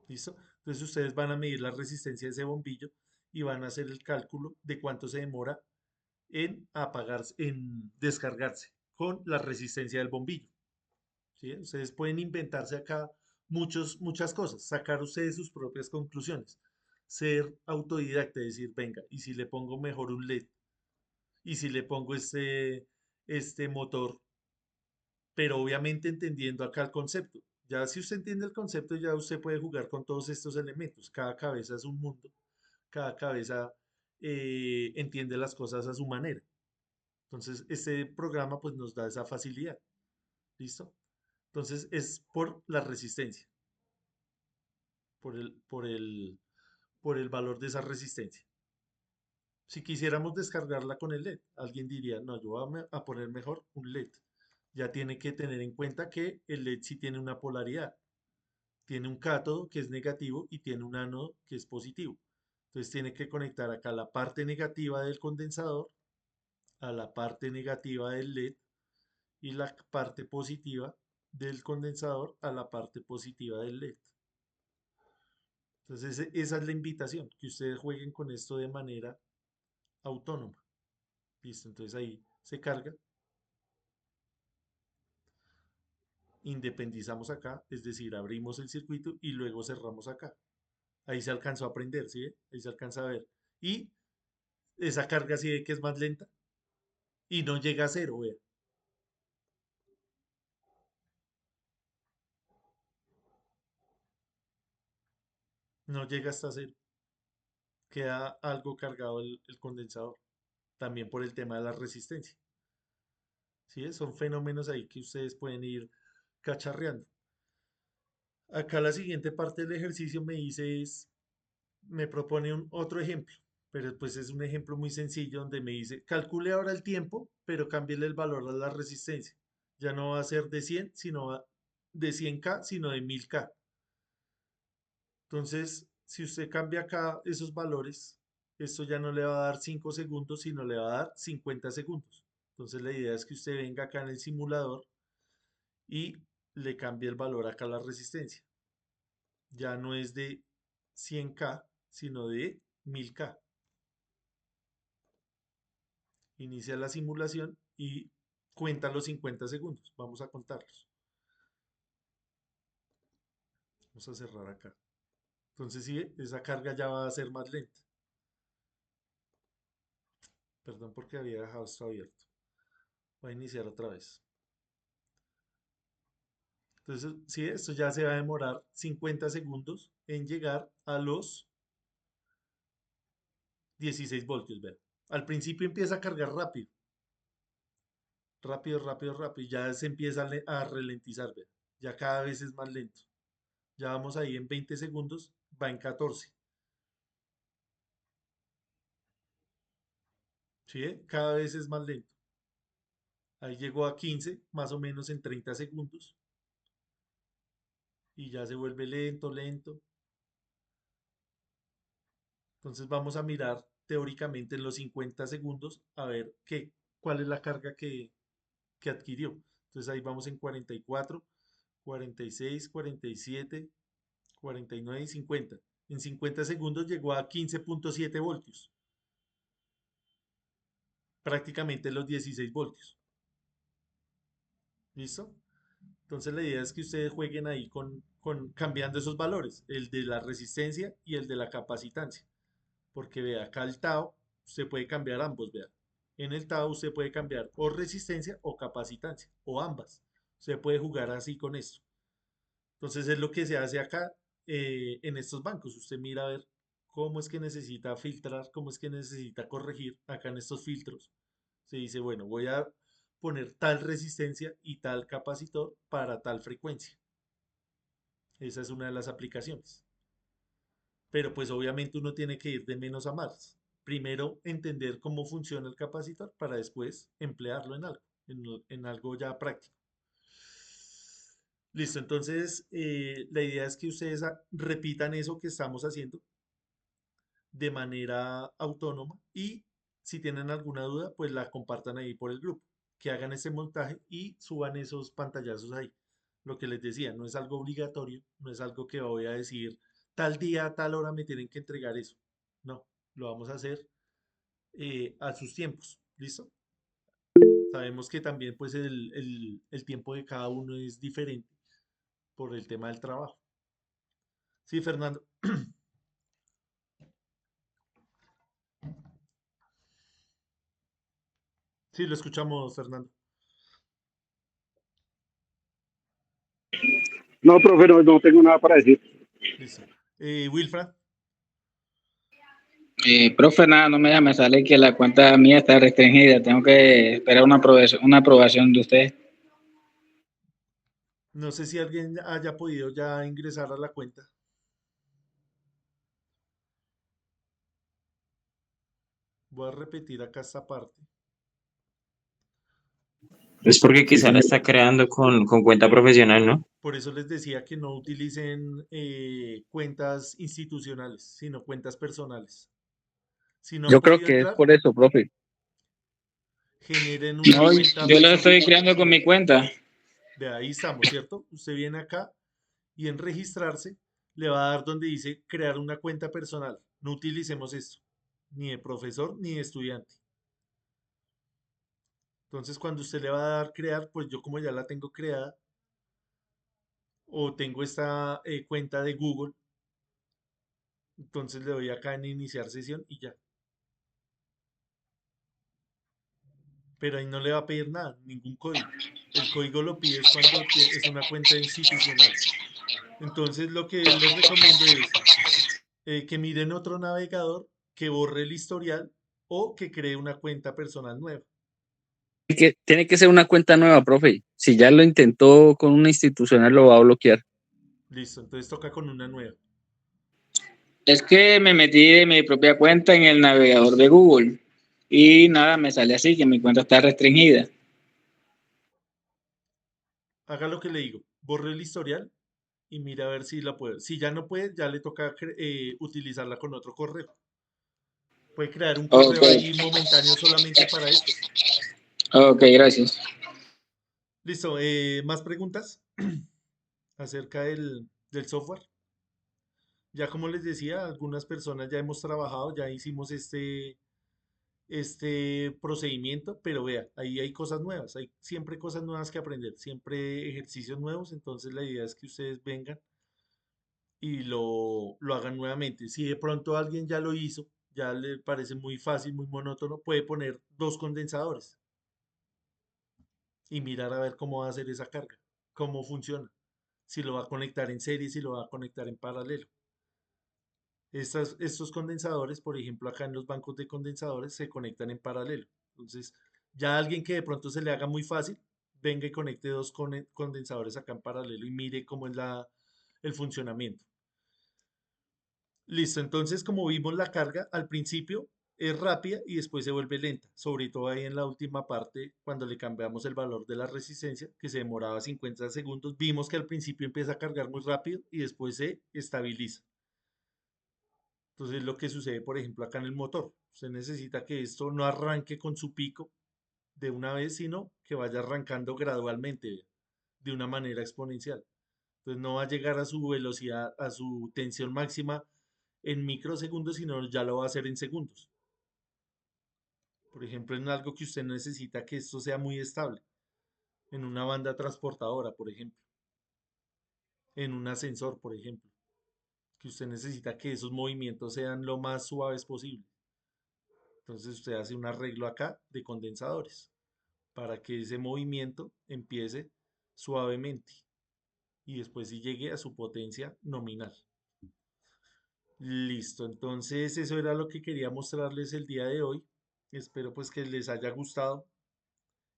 ¿Listo? Entonces ustedes van a medir la resistencia de ese bombillo y van a hacer el cálculo de cuánto se demora en apagarse, en descargarse con la resistencia del bombillo. ¿Sí? Ustedes pueden inventarse acá muchas cosas, sacar ustedes sus propias conclusiones, ser autodidacta, decir, venga, y si le pongo mejor un LED, y si le pongo este motor, pero obviamente entendiendo acá el concepto. Ya si usted entiende el concepto, ya usted puede jugar con todos estos elementos. Cada cabeza es un mundo, cada cabeza entiende las cosas a su manera. Entonces, este programa pues nos da esa facilidad. ¿Listo? Entonces, es por la resistencia, por el valor de esa resistencia. Si quisiéramos descargarla con el LED, alguien diría, no, yo voy a poner mejor un LED. Ya tiene que tener en cuenta que el LED sí tiene una polaridad. Tiene un cátodo que es negativo y tiene un ánodo que es positivo. Entonces tiene que conectar acá la parte negativa del condensador a la parte negativa del LED y la parte positiva del condensador a la parte positiva del LED. Entonces esa es la invitación, que ustedes jueguen con esto de manera autónoma. Listo, entonces ahí se carga, independizamos acá, es decir, abrimos el circuito y luego cerramos acá. Ahí se alcanzó a prender, ¿sí? Ahí se alcanza a ver. Y esa carga sí ve que es más lenta y no llega a cero, vea. No llega hasta cero. Queda algo cargado el condensador. También por el tema de la resistencia. ¿Sí? Son fenómenos ahí que ustedes pueden ir cacharreando. Acá la siguiente parte del ejercicio me propone otro ejemplo, pero pues es un ejemplo muy sencillo donde me dice, calcule ahora el tiempo, pero cámbiale el valor a la resistencia. Ya no va a ser de 100, de 100K, sino de 1000K. Entonces, si usted cambia acá esos valores, esto ya no le va a dar 5 segundos, sino le va a dar 50 segundos. Entonces, la idea es que usted venga acá en el simulador y le cambie el valor acá a la resistencia. Ya no es de 100K, sino de 1000K. Inicia la simulación y cuenta los 50 segundos. Vamos a contarlos. Vamos a cerrar acá. Entonces, sí, esa carga ya va a ser más lenta. Perdón porque había dejado esto abierto. Voy a iniciar otra vez. Entonces, sí, esto ya se va a demorar 50 segundos en llegar a los 16 voltios, vean. Al principio empieza a cargar rápido, rápido, rápido, rápido, y ya se empieza a ralentizar, vean. Ya cada vez es más lento. Ya vamos ahí en 20 segundos, va en 14. ¿Sí? Cada vez es más lento. Ahí llegó a 15, más o menos en 30 segundos. Y ya se vuelve lento, lento. Entonces vamos a mirar teóricamente en los 50 segundos a ver cuál es la carga que adquirió. Entonces ahí vamos en 44, 46, 47, 49 y 50. En 50 segundos llegó a 15.7 voltios. Prácticamente los 16 voltios. ¿Listo? Entonces la idea es que ustedes jueguen ahí con cambiando esos valores, el de la resistencia y el de la capacitancia. Porque vea, acá el tau, usted puede cambiar ambos, vea. En el tau usted puede cambiar o resistencia o capacitancia, o ambas. Usted puede jugar así con esto. Entonces es lo que se hace acá en estos bancos. Usted mira a ver cómo es que necesita filtrar, cómo es que necesita corregir acá en estos filtros. Se dice, bueno, voy a poner tal resistencia y tal capacitor para tal frecuencia. Esa es una de las aplicaciones. Pero pues obviamente uno tiene que ir de menos a más. Primero entender cómo funciona el capacitor para después emplearlo en algo, en algo ya práctico. Listo, entonces la idea es que ustedes repitan eso que estamos haciendo de manera autónoma y si tienen alguna duda, pues la compartan ahí por el grupo, que hagan ese montaje y suban esos pantallazos ahí. Lo que les decía, no es algo obligatorio, no es algo que voy a decir tal día, tal hora me tienen que entregar eso. No, lo vamos a hacer a sus tiempos. ¿Listo? Sabemos que también pues el tiempo de cada uno es diferente por el tema del trabajo. Sí, Fernando. Sí, lo escuchamos, Fernando. No, profe, no tengo nada para decir. Listo. Wilfra. Profe, nada, no me deja, me sale que la cuenta mía está restringida. Tengo que esperar una aprobación de usted. No sé si alguien haya podido ya ingresar a la cuenta. Voy a repetir acá esta parte. Es porque Sí, quizá la señor. está creando con cuenta profesional, ¿no? Por eso les decía que no utilicen cuentas institucionales, sino cuentas personales. Si no han Yo creo podido que es entrar, por eso, profe. generen una No, cuenta yo la personal. estoy creando con mi cuenta. De ahí estamos, ¿cierto? Usted viene acá y en registrarse le va a dar donde dice crear una cuenta personal. No utilicemos esto, ni de profesor ni de estudiante. Entonces, cuando usted le va a dar crear, pues yo como ya la tengo creada o tengo esta cuenta de Google, entonces le doy acá en iniciar sesión y ya. Pero ahí no le va a pedir nada, ningún código. El código lo pides cuando es una cuenta institucional. Entonces, lo que les recomiendo es que miren otro navegador, que borre el historial o que cree una cuenta personal nueva. Tiene que ser una cuenta nueva, profe. Si ya lo intentó con una institucional, lo va a bloquear. Listo, entonces toca con una nueva. Es que me metí de mi propia cuenta en el navegador de Google y nada, me sale así, que mi cuenta está restringida. Haga lo que le digo, borre el historial y mira a ver si la puede. Si ya no puede, ya le toca utilizarla con otro correo. Puede crear un Ok, correo ahí momentáneo solamente para esto. ok, gracias. Listo, ¿más preguntas acerca del software? Ya como les decía, algunas personas ya hemos trabajado, ya hicimos este procedimiento, pero vea, ahí hay cosas nuevas, hay siempre cosas nuevas que aprender, siempre ejercicios nuevos, entonces la idea es que ustedes vengan y lo hagan nuevamente. Si de pronto alguien ya lo hizo, ya le parece muy fácil, muy monótono, puede poner dos condensadores y mirar a ver cómo va a hacer esa carga, cómo funciona. si lo va a conectar en serie, si lo va a conectar en paralelo. Estos condensadores, por ejemplo, acá en los bancos de condensadores se conectan en paralelo. Entonces, ya alguien que de pronto se le haga muy fácil, venga y conecte dos condensadores acá en paralelo y mire cómo es el funcionamiento. Listo, entonces como vimos la carga al principio es rápida y después se vuelve lenta, sobre todo ahí en la última parte cuando le cambiamos el valor de la resistencia, que se demoraba 50 segundos, vimos que al principio empieza a cargar muy rápido y después se estabiliza. Entonces lo que sucede, por ejemplo, acá en el motor, usted necesita que esto no arranque con su pico de una vez, sino que vaya arrancando gradualmente, ¿ve? De una manera exponencial. Entonces no va a llegar a su velocidad, a su tensión máxima en microsegundos, sino ya lo va a hacer en segundos. Por ejemplo, en algo que usted necesita que esto sea muy estable, en una banda transportadora, por ejemplo, en un ascensor, por ejemplo, que usted necesita que esos movimientos sean lo más suaves posible. Entonces usted hace un arreglo acá de condensadores para que ese movimiento empiece suavemente y después sí llegue a su potencia nominal. Listo, entonces eso era lo que quería mostrarles el día de hoy. Espero pues que les haya gustado,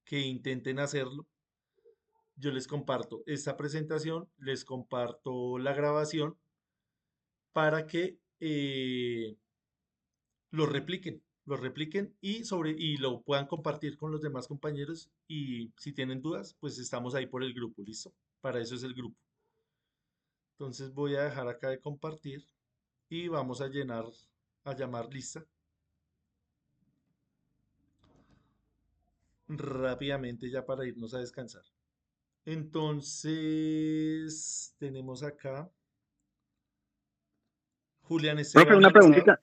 que intenten hacerlo. Yo les comparto esta presentación, les comparto la grabación para que lo repliquen y lo puedan compartir con los demás compañeros y si tienen dudas, pues estamos ahí por el grupo, ¿listo? Para eso es el grupo. Entonces voy a dejar acá de compartir y vamos a llamar lista rápidamente ya para irnos a descansar. Entonces, tenemos acá Julián Profe, Esteban una Alvarado. preguntita.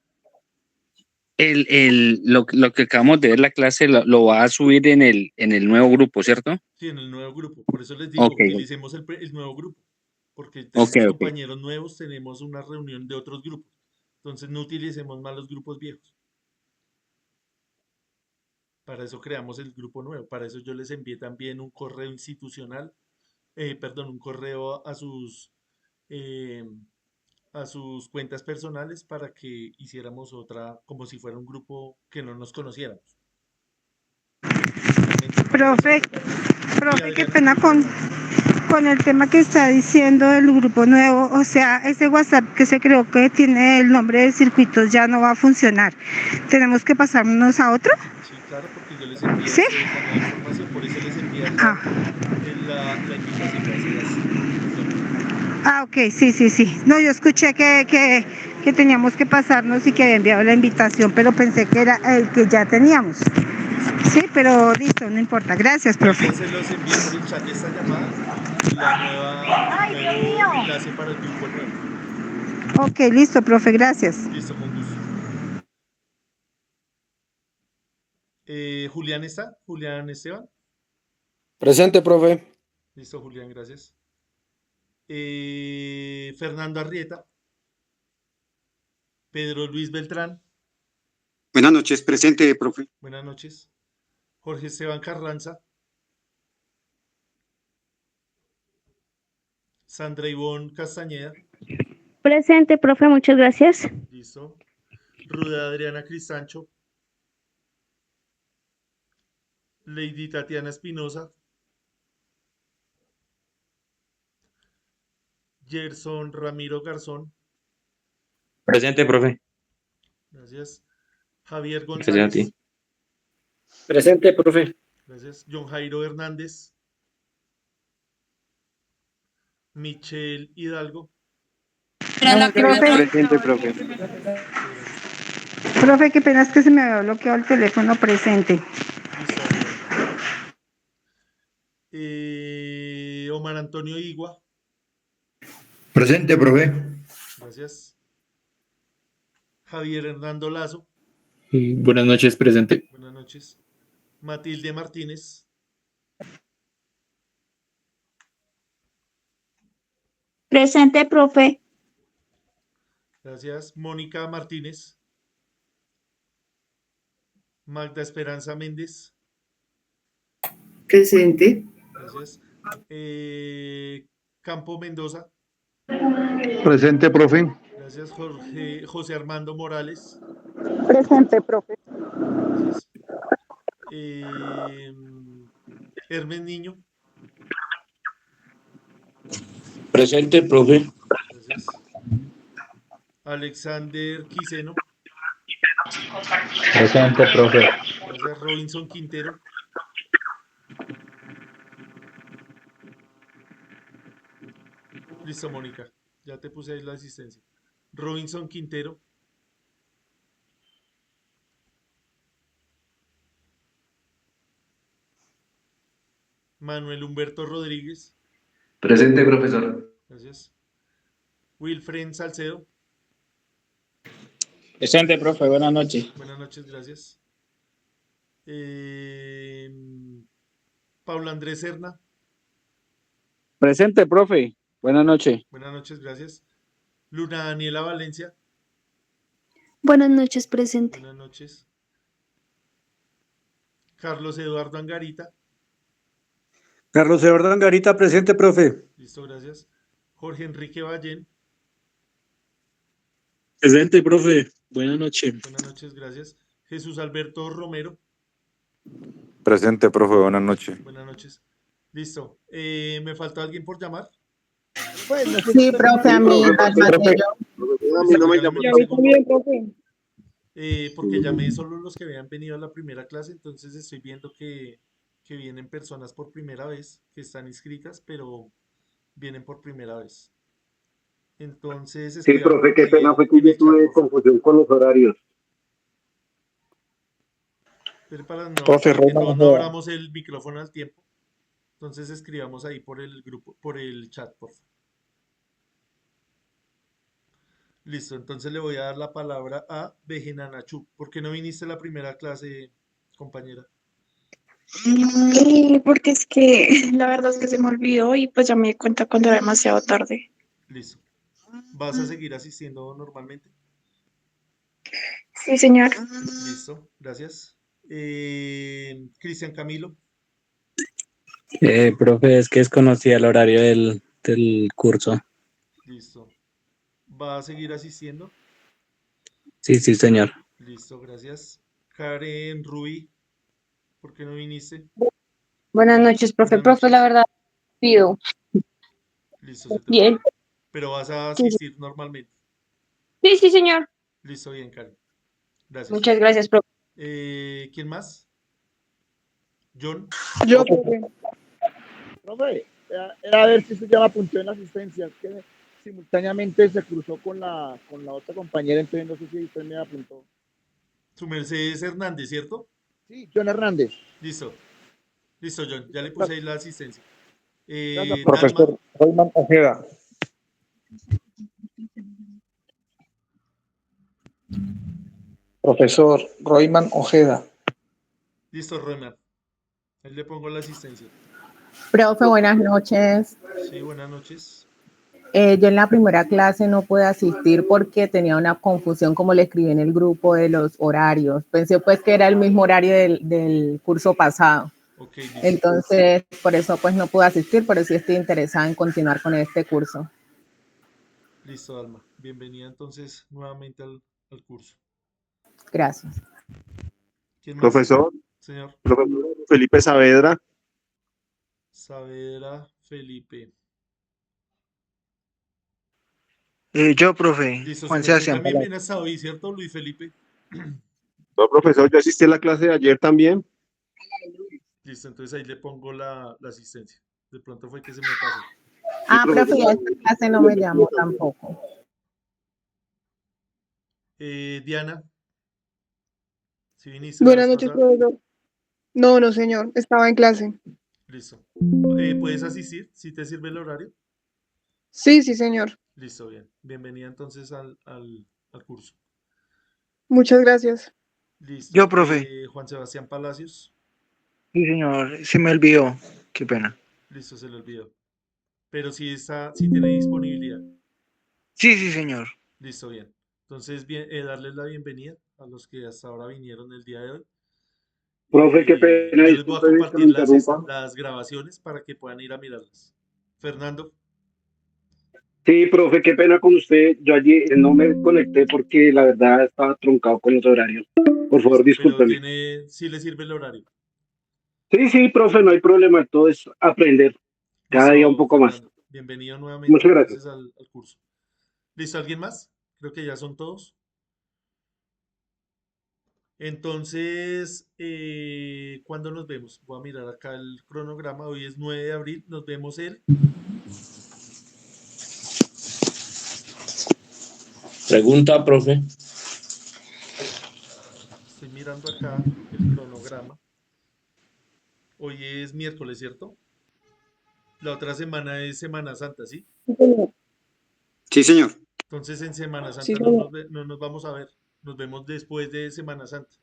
Lo que acabamos de ver la clase lo va a subir en el nuevo grupo, ¿cierto? Sí, en el nuevo grupo. Por eso les digo, Ok, utilicemos el nuevo grupo. Porque ok, tenemos ok. compañeros nuevos, tenemos una reunión de otros grupos. Entonces, no utilicemos más los grupos viejos. Para eso creamos el grupo nuevo. Para eso yo les envié también un correo institucional, perdón, un correo eh, a sus cuentas personales para que hiciéramos otra, como si fuera un grupo que no nos conociéramos. Únicamente para eso. Profe, Sí, profe, qué Adriana. pena con el tema que está diciendo del grupo nuevo. O sea, ese WhatsApp que se creó que tiene el nombre de circuitos ya no va a funcionar. ¿Tenemos que pasarnos a otro? Sí, claro, porque yo les envié a ¿Sí? ustedes la nueva información, por eso les envié Ah, acá la invitación, perdón. ok, sí, sí, sí. No, yo escuché que teníamos que pasarnos y que había enviado la invitación, pero pensé que era el que ya teníamos. Listo. Sí, pero listo, no importa. Gracias, Ahí profe. ya se los envié por el chat de esta llamada, el nuevo enlace para el grupo nuevo. Ok, listo, profe, gracias. Listo, con gusto. ¿Julián está? ¿Julián Esteban? Presente, profe. Listo, Julián, gracias. Fernando Arrieta, Pedro Luis Beltrán, Buenas noches, presente, profe. buenas noches. Jorge Esteban Carranza, Sandra Ivonne Castañeda, Presente, profe, muchas gracias. listo. Ruda Adriana Cristancho, Lady Tatiana Espinosa, Gerson Ramiro Garzón, Presente, profe. gracias. Javier Gracias a González, ti. Presente, profe. gracias. John Jairo Hernández, Michelle Hidalgo, Profe, Presente, profe. muchas gracias. profe, qué pena es que se me había bloqueado el teléfono presente. Listo, Adriana. Omar Antonio Igua, Presente, profe. gracias. Javier Hernando Lazo, Buenas noches, presente. buenas noches. Matilde Martínez, Presente, profe. gracias. Mónica Martínez, Magda Esperanza Méndez, Presente. gracias. Campo Mendoza. Presente, profe. Gracias, José Armando Morales. Presente, profe. Gracias. Hermes Niño. Presente, profe. Gracias. Alexander Quiseno. Presente, profe. Gracias. Robinson Quintero. Listo, Mónica. Ya te puse ahí la asistencia. Robinson Quintero. Manuel Humberto Rodríguez. Presente, profesor. Gracias. Wilfred Salcedo. Presente, profe. Buenas noches. Buenas noches, gracias. Pablo Andrés Serna. Presente, profe. Buenas noches. Buenas noches, gracias. Luna Daniela Valencia. Buenas noches, presente. Buenas noches. Carlos Eduardo Angarita. Carlos Eduardo Angarita, presente, profe. Listo, gracias. Jorge Enrique Ballén. Presente, profe. Buenas noches. Buenas noches, gracias. Jesús Alberto Romero. Presente, profe. Buenas noches. Buenas noches. Listo. ¿Me faltó alguien por llamar? Sí, profe, a mí, al Mateo. Porque llamé solo los que habían venido a la primera clase, entonces estoy viendo que vienen personas por primera vez, que están inscritas, pero vienen por primera vez. Entonces, Sí, profe, qué pena, fue que yo tuve confusión con los horarios. Pero para Profe, que Roma, no abramos el micrófono al tiempo, entonces escribamos ahí por el grupo, por el chat, por favor. Listo, entonces le voy a dar la palabra a Bejenanachu. ¿Por qué no viniste a la primera clase, compañera? Porque es que la verdad es que se me olvidó y pues ya me di cuenta cuando era demasiado tarde. Listo. ¿Vas a seguir asistiendo normalmente? Sí, señor. Listo, gracias. Cristian Camilo. Profe, es que desconocía el horario del curso. Listo. ¿Va a seguir asistiendo? Sí, sí, señor. Listo, gracias. Karen Rubí, ¿por qué no viniste? Buenas noches, profe. Buenas Profe, la noches. verdad, pido. Listo, se te Bien. olvidó. Pero vas a asistir normalmente. Sí, sí, señor. Listo, bien, Karen. Gracias. Muchas gracias, profe. ¿Quién más? John. Yo, profe. Profe, era a ver si usted ya me apuntó en la asistencia. Es que simultáneamente se cruzó con la otra compañera, entonces no sé si usted me apuntó. Su Mercedes Hernández, ¿cierto? Sí, John Hernández. Listo. Listo, John. Ya le puse ahí la asistencia. Profesor Royman Ojeda. Profesor Royman Ojeda. Listo, Ronald. Ahí le pongo la asistencia. Profe, buenas noches. Sí, buenas noches. Yo en la primera clase no pude asistir porque tenía una confusión, como le escribí en el grupo, de los horarios. Pensé pues que era el mismo horario del curso pasado. Okay, listo. Entonces, por eso pues no pude asistir, pero sí estoy interesada en continuar con este curso. Listo, Alma. Bienvenida entonces nuevamente al curso. Gracias. ¿Quién más? Profesor. Señor. Profesor Felipe Saavedra. Saavedra Felipe. Yo, profe. Listo, Juan usted Sebastián. también viene hasta hoy, ¿cierto, Luis Felipe? No, profesor, yo asistí a la clase de ayer también. Listo, entonces ahí le pongo la asistencia. De pronto fue que se me pasó. Ah, profe, ya esta clase no me llamó tampoco. Diana. ¿Sí viniste Buenas la vez noches, pasada? profesor. No, señor, estaba en clase. Listo. ¿Puedes asistir si te sirve el horario? Sí, señor. Listo, bien. Bienvenida entonces al curso. Muchas gracias. Listo. Yo, profe. Juan Sebastián Palacios. Sí, señor, se me olvidó. Qué pena. Listo, se le olvidó. Pero sí tiene disponibilidad. Sí, señor. Listo, bien. Entonces, bien, darles la bienvenida a los que hasta ahora vinieron el día de hoy. Profe, qué pena. Yo les voy a disculpe que compartir me interrumpa. las grabaciones para que puedan ir a mirarlas. Fernando. Sí, profe, qué pena con usted. Yo allí no me conecté porque la verdad estaba truncado con los horarios. Por favor, Pero discúlpeme. sí le sirve el horario. Sí, sí, profe, no hay problema. Todo es aprender. Cada día un Listo, poco más. Fernando. Bienvenido nuevamente Muchas gracias. entonces al curso. ¿Listo? ¿Alguien más? Creo que ya son todos. Entonces, ¿cuándo nos vemos? Voy a mirar acá el cronograma. Hoy es 9 de abril. Nos vemos el... Pregunta, profe. Estoy mirando acá el cronograma. Hoy es miércoles, ¿cierto? La otra semana es Semana Santa, ¿sí? Sí, señor. Entonces en Semana Sí, Santa señor. no nos vamos a ver. Nos vemos después de Semana Santa.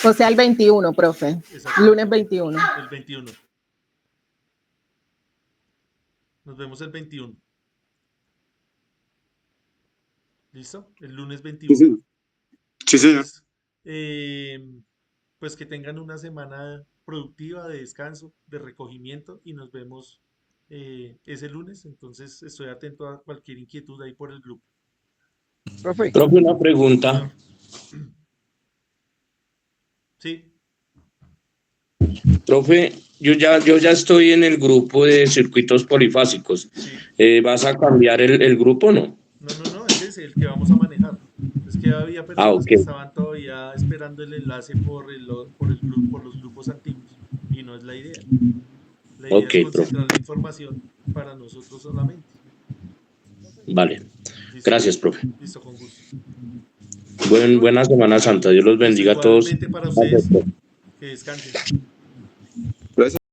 O sea, el 21, profe. Exacto. Lunes 21. El 21. Nos vemos el 21. ¿Listo? El lunes Sí, 21. señor. Sí, señor. Entonces, pues que tengan una semana productiva de descanso, de recogimiento y nos vemos ese lunes. Entonces estoy atento a cualquier inquietud ahí por el grupo. Profe, Profe, una pregunta. Señor. Sí, Profe, yo ya estoy en el grupo de circuitos polifásicos. sí. ¿Vas a cambiar el grupo o no? No, ese es el que vamos a manejar. Es que había personas Ok, que estaban todavía esperando el enlace por el grupo, por los grupos antiguos y no es la idea. La idea ok, es profe. concentrar la información para nosotros solamente. Vale. Listo, Gracias, profe. listo, con gusto. Buena Semana Santa. Dios los Listo, bendiga a todos. igualmente para Gracias, ustedes. profe. Que descansen. Gracias.